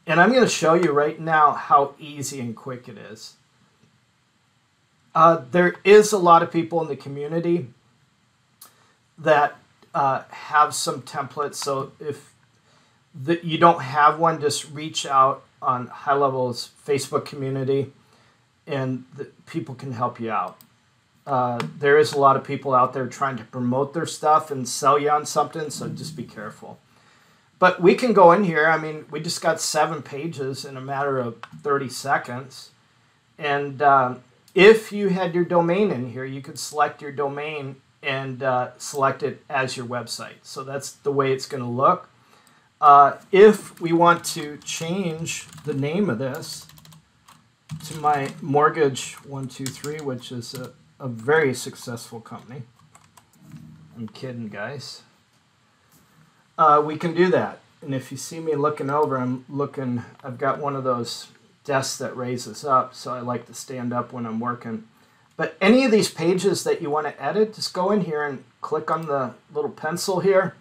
Speaker 1: And I'm going to show you right now how easy and quick it is. There is a lot of people in the community that have some templates. So if you don't have one, just reach out on GoHighLevel's Facebook community, and people can help you out. There is a lot of people out there trying to promote their stuff and sell you on something, so just be careful. But we can go in here. I mean, we just got 7 pages in a matter of 30 seconds. And if you had your domain in here, you could select your domain and select it as your website. So that's the way it's going to look. If we want to change the name of this to my Mortgage 123, which is a very successful company. I'm kidding, guys. We can do that. And if you see me looking over, I've got one of those desks that raises up, so I like to stand up when I'm working. But any of these pages that you want to edit, just go in here and click on the little pencil here.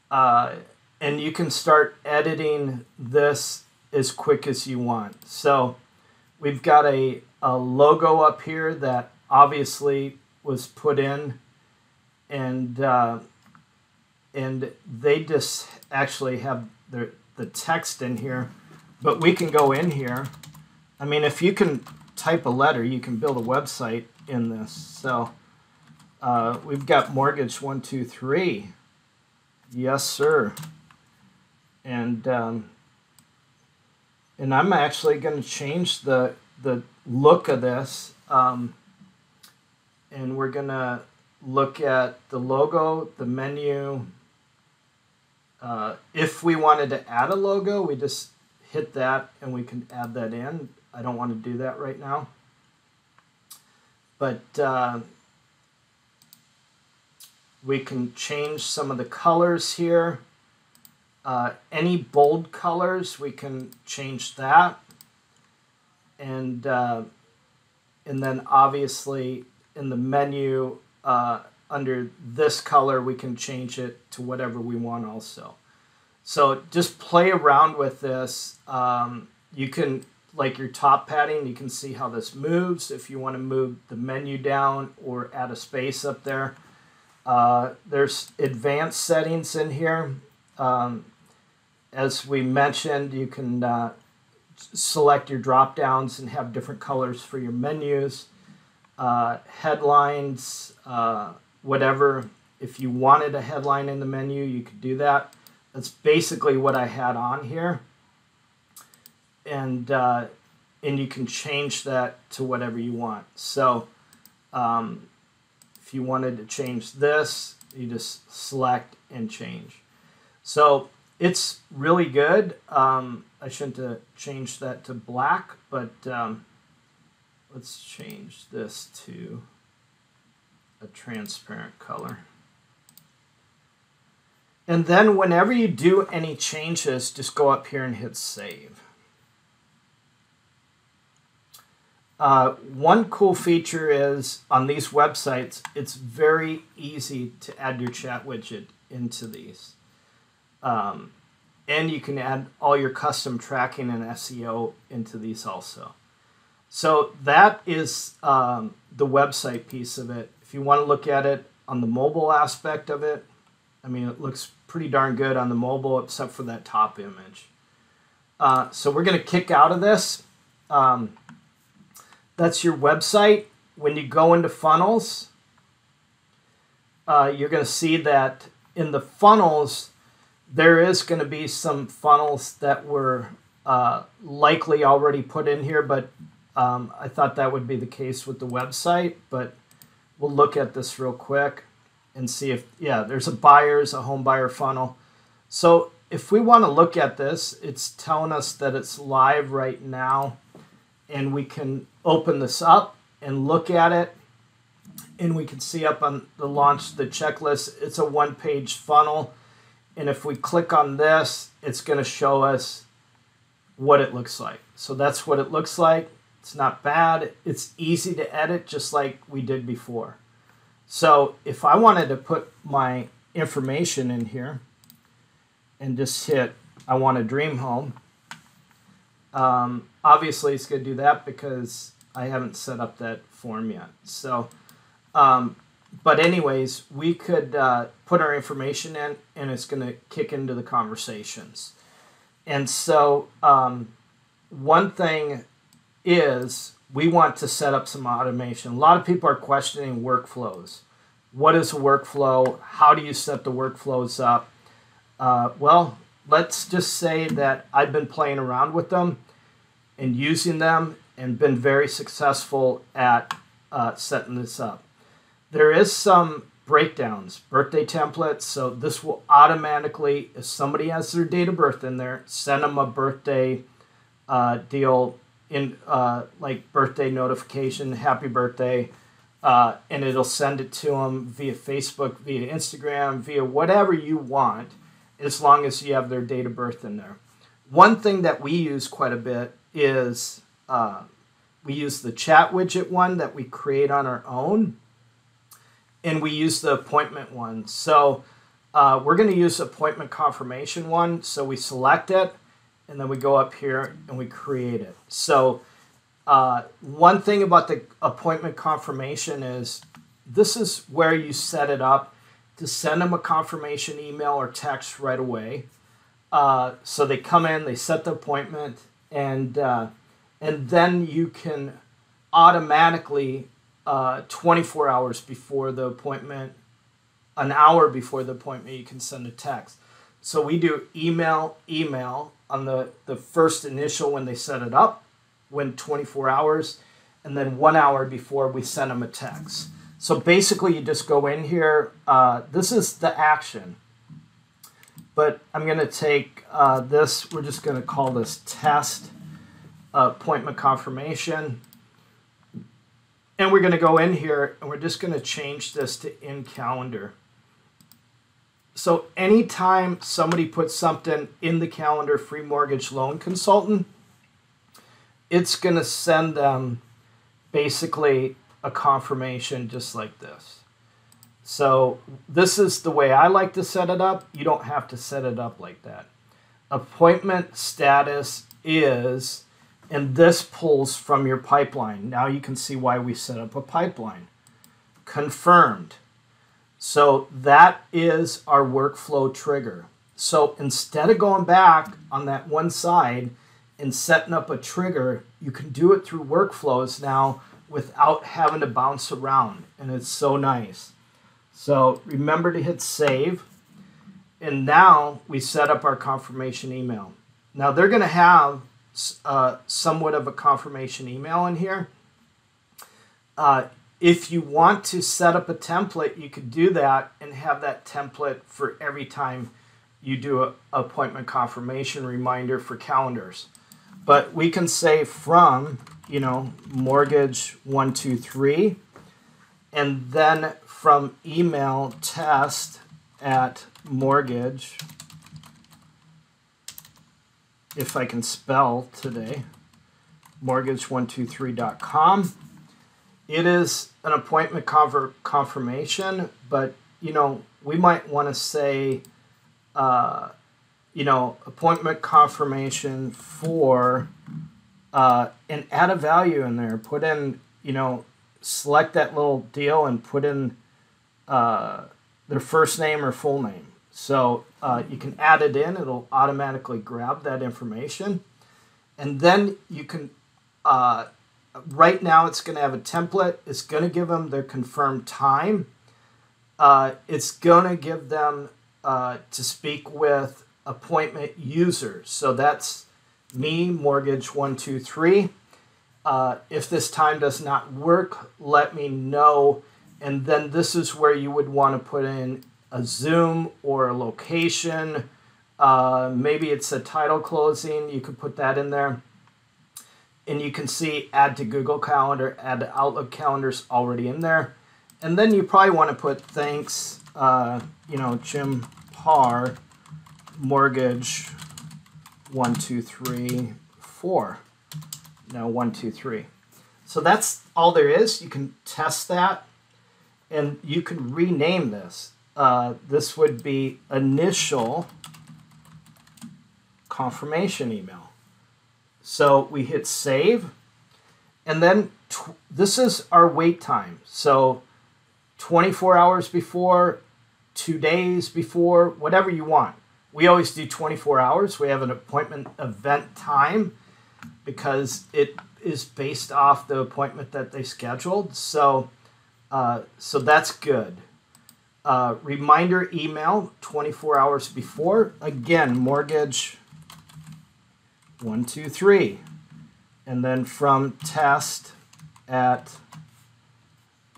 Speaker 1: And you can start editing this as quick as you want. So we've got a logo up here that obviously was put in, and they just actually have the text in here, but we can go in here. I mean, if you can type a letter, you can build a website in this. So we've got Mortgage 123. Yes, sir. And I'm actually going to change the look of this, and we're going to look at the logo, the menu. If we wanted to add a logo, we just hit that and we can add that in. I don't want to do that right now. But we can change some of the colors here. Any bold colors, we can change that. And then obviously in the menu, under this color, we can change it to whatever we want also. So just play around with this. You can, like your top padding, you can see how this moves. If you want to move the menu down or add a space up there. There's advanced settings in here. As we mentioned, you can select your drop downs and have different colors for your menus, headlines, whatever. If you wanted a headline in the menu, you could do that. That's basically what I had on here. And you can change that to whatever you want. So if you wanted to change this, you just select and change. So it's really good. I shouldn't have changed that to black, but let's change this to a transparent color. And then whenever you do any changes, just go up here and hit save. One cool feature is on these websites, it's very easy to add your chat widget into these. And you can add all your custom tracking and SEO into these also. So that is the website piece of it. If you want to look at it on the mobile aspect of it, I mean, it looks pretty darn good on the mobile except for that top image. So we're going to kick out of this. That's your website. When you go into funnels, you're going to see that in the funnels, there is going to be some funnels that were likely already put in here, but I thought that would be the case with the website. But we'll look at this real quick and see if, yeah, there's a home buyer funnel. So if we want to look at this, it's telling us that it's live right now, and we can open this up and look at it, and we can see up on the launch, the checklist, it's a one-page funnel. And if we click on this, it's going to show us what it looks like. So that's what it looks like. It's not bad. It's easy to edit just like we did before. So if I wanted to put my information in here and just hit, I want a dream home. Obviously, it's going to do that because I haven't set up that form yet. So, but anyways, we could put our information in, and it's going to kick into the conversations. And so one thing is we want to set up some automation. A lot of people are questioning workflows. What is a workflow? How do you set the workflows up? Well, let's just say that I've been playing around with them and using them and been very successful at setting this up. there is some breakdowns, birthday templates. So this will automatically, if somebody has their date of birth in there, send them a birthday deal in like birthday notification, happy birthday, and it'll send it to them via Facebook, via Instagram, via whatever you want, as long as you have their date of birth in there. One thing that we use quite a bit is we use the chat widget one that we create on our own, and we use the appointment one. So we're going to use appointment confirmation one. So we select it, and then we go up here and we create it. So one thing about the appointment confirmation is this is where you set it up to send them a confirmation email or text right away. So they come in, they set the appointment, and then you can automatically 24 hours before the appointment, an hour before the appointment, you can send a text. So we do email on the first initial when they set it up, when 24 hours, and then 1 hour before we send them a text. So basically you just go in here. This is the action. But I'm going to take this, we're just going to call this test appointment confirmation. And we're going to go in here and we're just going to change this to in calendar. So anytime somebody puts something in the calendar, free mortgage loan consultant, it's going to send them basically a confirmation just like this. So this is the way I like to set it up. You don't have to set it up like that. Appointment status is, and this pulls from your pipeline. Now you can see why we set up a pipeline. Confirmed. So that is our workflow trigger. So instead of going back on that one side and setting up a trigger, you can do it through workflows now without having to bounce around. And it's so nice. So remember to hit save. And now we set up our confirmation email. Now they're going to have somewhat of a confirmation email in here. If you want to set up a template, you could do that and have that template for every time you do an appointment confirmation reminder for calendars. But we can say from, mortgage 123, and then from email test at mortgage, if I can spell today, mortgage123.com. It is an appointment confirmation, but we might want to say appointment confirmation for and add a value in there. Put in, select that little deal and put in their first name or full name. So you can add it in. It'll automatically grab that information. And then you can, right now it's going to have a template. It's going to give them their confirmed time. It's going to give them to speak with appointment users. So that's me, mortgage123. If this time does not work, let me know. And then this is where you would want to put in a Zoom or a location. Maybe it's a title closing. You could put that in there. And you can see add to Google Calendar, add to Outlook calendars already in there. And then you probably want to put thanks, Jim Parr, mortgage 1234. No, 123. So that's all there is. You can test that, and you can rename this. This would be initial confirmation email. So we hit save, and then this is our wait time. So 24 hours before, 2 days before, whatever you want. We always do 24 hours. We have an appointment event time because it is based off the appointment that they scheduled. So, so that's good. Reminder email 24 hours before. Again, mortgage 123, and then from test at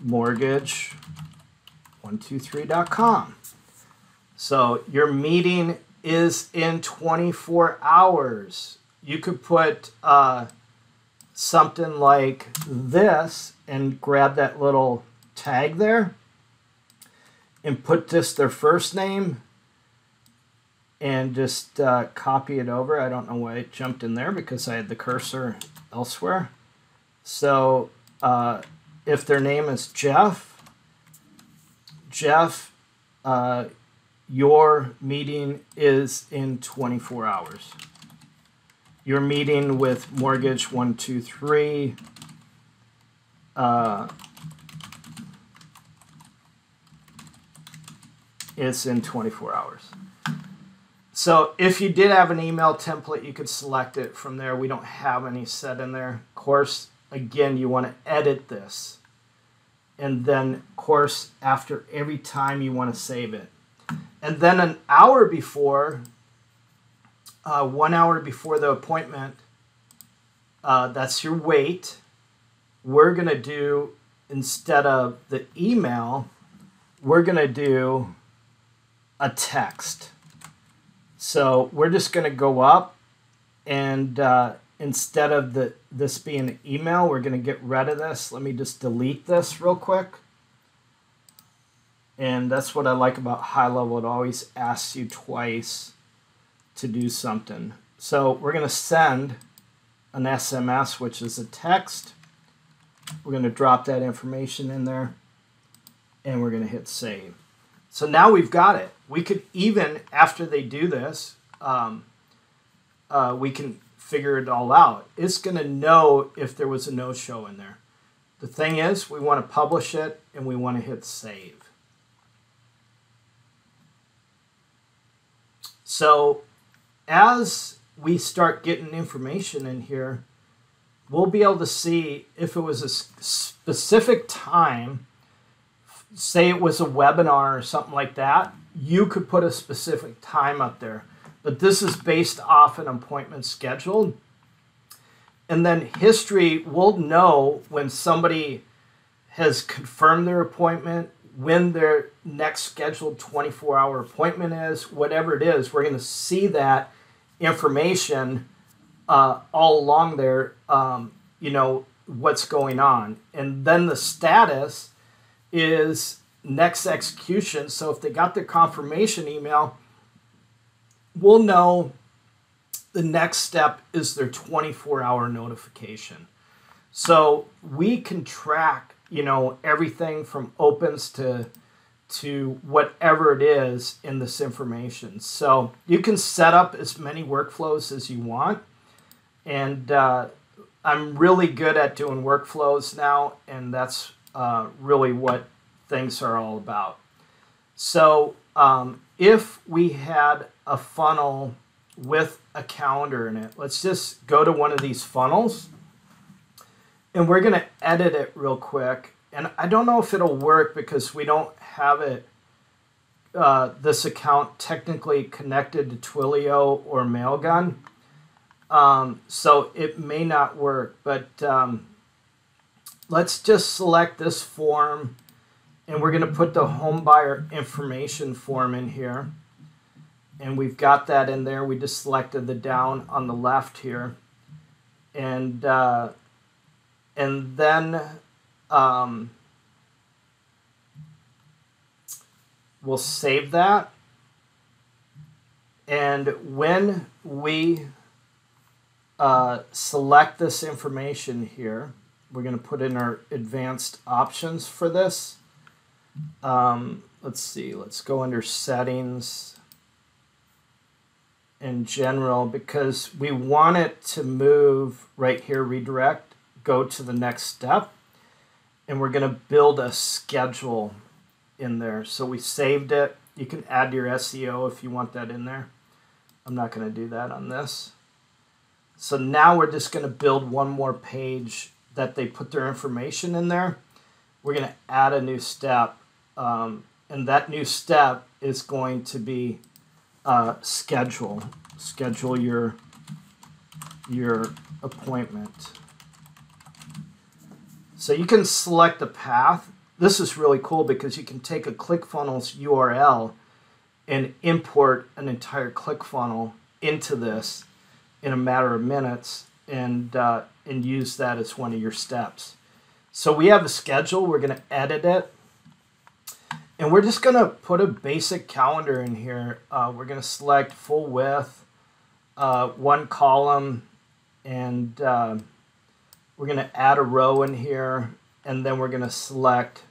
Speaker 1: mortgage 123.com. So your meeting is in 24 hours. You could put something like this and grab that little tag there and put this their first name and just copy it over. I don't know why it jumped in there because I had the cursor elsewhere. So if their name is Jeff, your meeting is in 24 hours. Your meeting with Mortgage 123 is in 24 hours. So if you did have an email template, you could select it from there. We don't have any set in there. Of course, again, you want to edit this. And then, of course, after every time you want to save it. And then an hour before, 1 hour before the appointment, that's your wait. We're going to do, instead of the email, we're going to do a text. So we're just going to go up and instead of this being an email, we're going to get rid of this. Let me just delete this real quick. And that's what I like about GoHighLevel. It always asks you twice to do something. So we're going to send an SMS, which is a text. We're going to drop that information in there, and we're going to hit save. So now we've got it. We could even, after they do this, we can figure it all out. It's going to know if there was a no-show in there. The thing is, we want to publish it, and we want to hit save. So as we start getting information in here, we'll be able to see if it was a specific time, say it was a webinar or something like that, you could put a specific time up there. But this is based off an appointment scheduled. And then history will know when somebody has confirmed their appointment, when their next scheduled 24-hour appointment is, whatever it is, we're going to see that information all along there, you know, what's going on. And then the status is next execution. So if they got their confirmation email, we'll know the next step is their 24-hour notification. So we can track, you know, everything from opens to whatever it is in this information. So you can set up as many workflows as you want. And I'm really good at doing workflows now, and that's really what things are all about. So if we had a funnel with a calendar in it, let's just go to one of these funnels. And we're going to edit it real quick. And I don't know if it'll work because we don't have it, this account technically connected to Twilio or Mailgun. So it may not work. But let's just select this form. And we're going to put the home buyer information form in here. And we've got that in there. We just selected the down on the left here. And then we'll save that. And when we select this information here, we're going to put in our advanced options for this. Let's see, let's go under settings in general, because we want it to move right here, redirect, go to the next step, and we're going to build a schedule in there. So we saved it. You can add your SEO if you want that in there. I'm not going to do that on this. So now we're just going to build one more page that they put their information in there. We're going to add a new step, and that new step is going to be schedule your appointment. So you can select a path this is really cool because you can take a ClickFunnels URL and import an entire ClickFunnel into this in a matter of minutes and use that as one of your steps. So we have a schedule. We're going to edit it. And we're just going to put a basic calendar in here. We're going to select full width, one column, and we're going to add a row in here. And then we're going to select,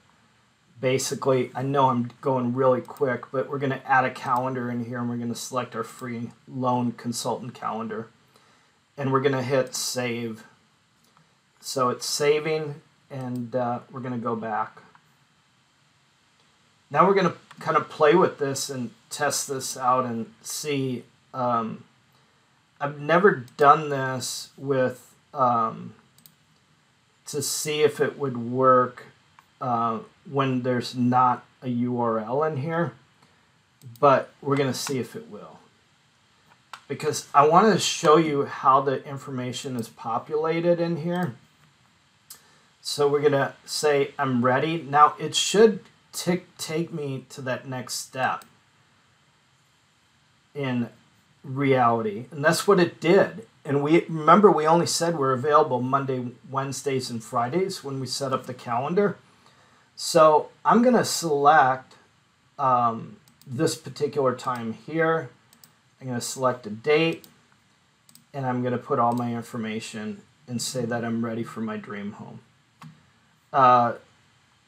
Speaker 1: basically, I know I'm going really quick, but we're going to add a calendar in here, and we're going to select our free loan consultant calendar. And we're going to hit save. So it's saving, and we're going to go back. Now we're going to kind of play with this and test this out and see. I've never done this with to see if it would work when there's not a URL in here, but we're going to see if it will. Because I want to show you how the information is populated in here. So we're going to say, I'm ready. Now it should take me to that next step in reality. And that's what it did. And remember, we only said we're available Monday, Wednesdays, and Fridays when we set up the calendar. So I'm going to select this particular time here. I'm going to select a date, and I'm going to put all my information and say that I'm ready for my dream home.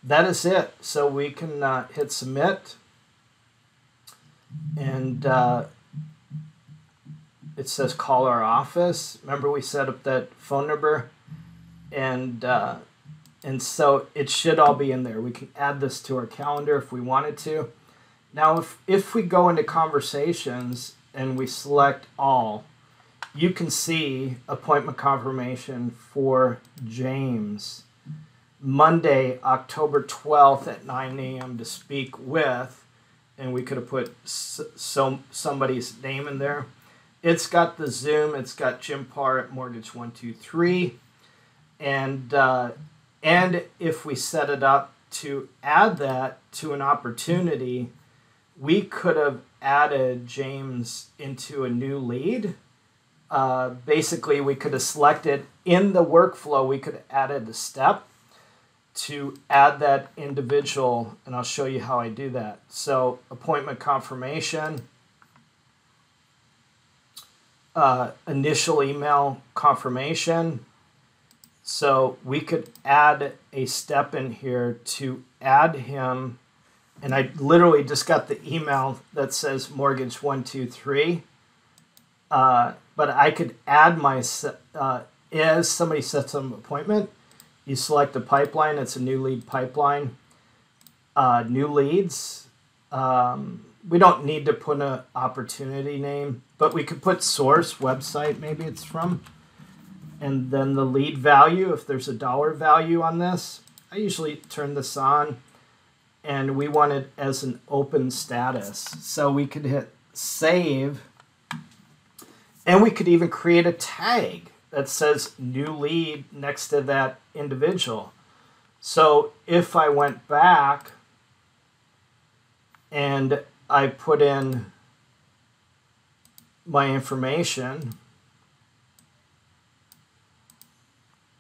Speaker 1: That is it. So we can hit submit, and it says call our office. Remember, we set up that phone number, and so it should all be in there. We can add this to our calendar if we wanted to. Now, if we go into conversations and we select all, you can see appointment confirmation for James, Monday, October 12th at 9 a.m. to speak with, and we could have put somebody's name in there. It's got the Zoom. It's got Jim Parr at Mortgage 123, and if we set it up to add that to an opportunity, we could have added James into a new lead. Basically, we could have selected in the workflow. We could have added a step to add that individual, and I'll show you how I do that. So appointment confirmation, initial email confirmation. So we could add a step in here to add him, and I literally just got the email that says Mortgage 123, but I could add my, as somebody sets an appointment, you select the pipeline. It's a new lead pipeline. New leads. We don't need to put an opportunity name, but we could put source, website, maybe it's from. And then the lead value, if there's a dollar value on this. I usually turn this on, and we want it as an open status. So we could hit save, and we could even create a tag that says new lead next to that individual. So if I went back and I put in my information,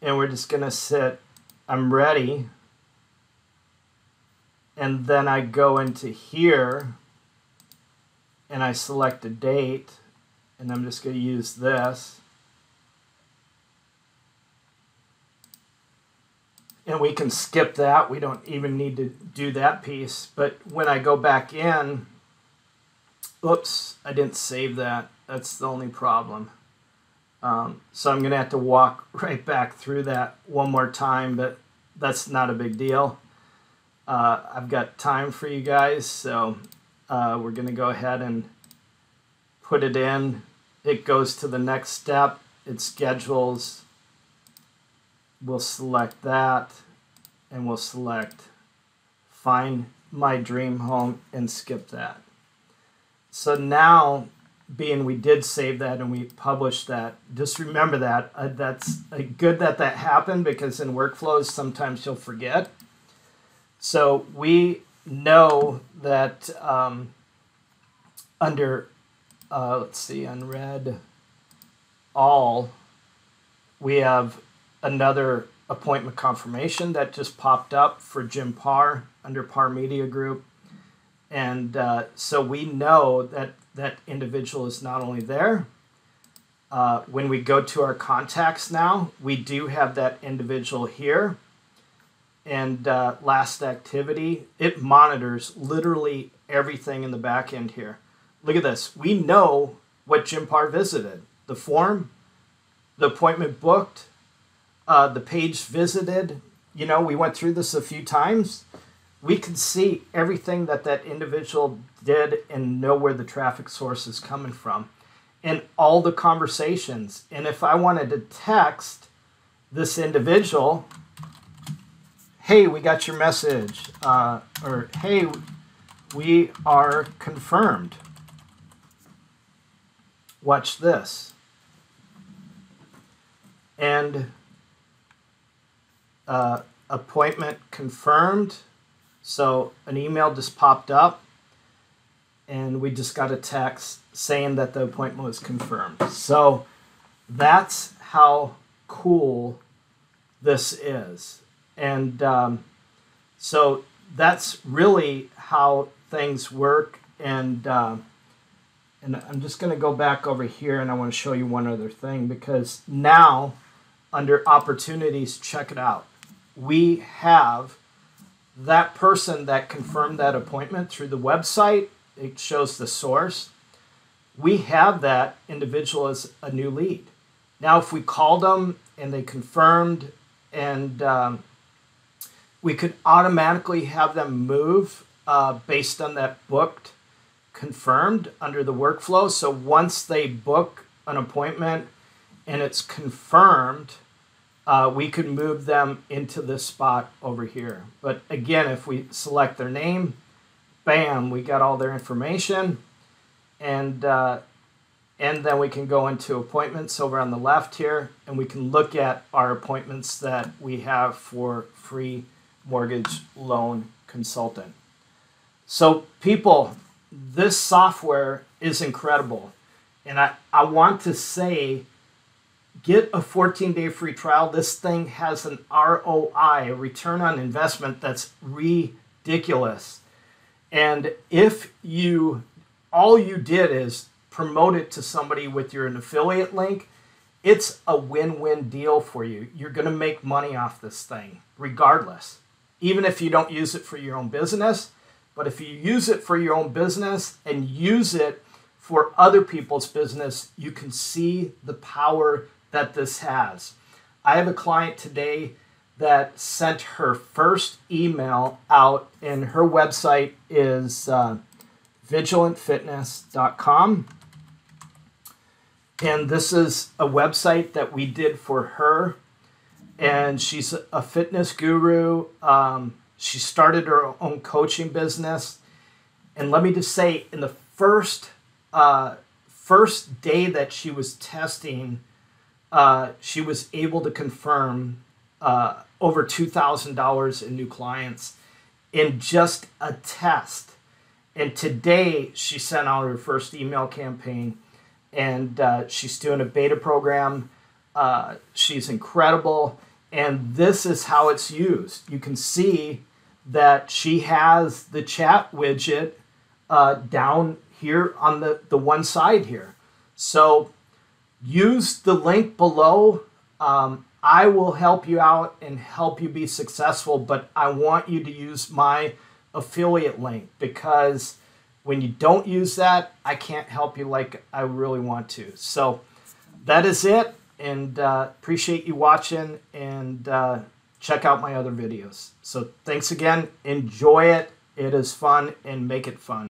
Speaker 1: and we're just going to sit, I'm ready, and then I go into here and I select a date, and I'm just going to use this. And we can skip that. We don't even need to do that piece. But when I go back in, oops, I didn't save that. That's the only problem. So I'm going to have to walk right back through that one more time, but that's not a big deal. I've got time for you guys, so we're going to go ahead and put it in. It goes to the next step. It schedules. We'll select that, and we'll select Find My Dream Home and skip that. So now, being we did save that and we published that, just remember that. That's good that happened, because in workflows sometimes you'll forget. So we know that under, let's see, unread all, we have another appointment confirmation that just popped up for Jim Parr under Parr Media Group. And so we know that that individual is not only there. When we go to our contacts now, we do have that individual here. And last activity, it monitors literally everything in the back end here. Look at this. We know what Jim Parr visited. The form, the appointment booked, the page visited. You know, we went through this a few times. We can see everything that that individual did and know where the traffic source is coming from and all the conversations. And if I wanted to text this individual, hey, we got your message, or hey, we are confirmed. Watch this. And appointment confirmed. So an email just popped up and we just got a text saying that the appointment was confirmed. So that's how cool this is. And so that's really how things work. And I'm just going to go back over here and I want to show you one other thing, because now under opportunities, check it out. We have that person that confirmed that appointment through the website. It shows the source. We have that individual as a new lead. Now, if we called them and they confirmed, and we could automatically have them move based on that booked confirmed under the workflow. So once they book an appointment and it's confirmed, we could move them into this spot over here. But again, if we select their name, bam, we got all their information. And then we can go into appointments over on the left here, and we can look at our appointments that we have for free mortgage loan consultant. So people, this software is incredible. And I want to say, get a 14-day free trial. This thing has an ROI, a return on investment, that's ridiculous. And if all you did is promote it to somebody with an affiliate link, it's a win-win deal for you. You're going to make money off this thing regardless, even if you don't use it for your own business. But if you use it for your own business and use it for other people's business, you can see the power that this has. I have a client today that sent her first email out, and her website is vigilantfitness.com. And this is a website that we did for her. And she's a fitness guru. She started her own coaching business. And let me just say, in the first day that she was testing, she was able to confirm over $2,000 in new clients in just a test. And today she sent out her first email campaign, and she's doing a beta program. She's incredible. And this is how it's used. You can see that she has the chat widget down here on the one side here. So use the link below. I will help you out and help you be successful, but I want you to use my affiliate link, because when you don't use that, I can't help you like I really want to. So that is it, and appreciate you watching, and check out my other videos. So thanks again. Enjoy it. It is fun, and make it fun.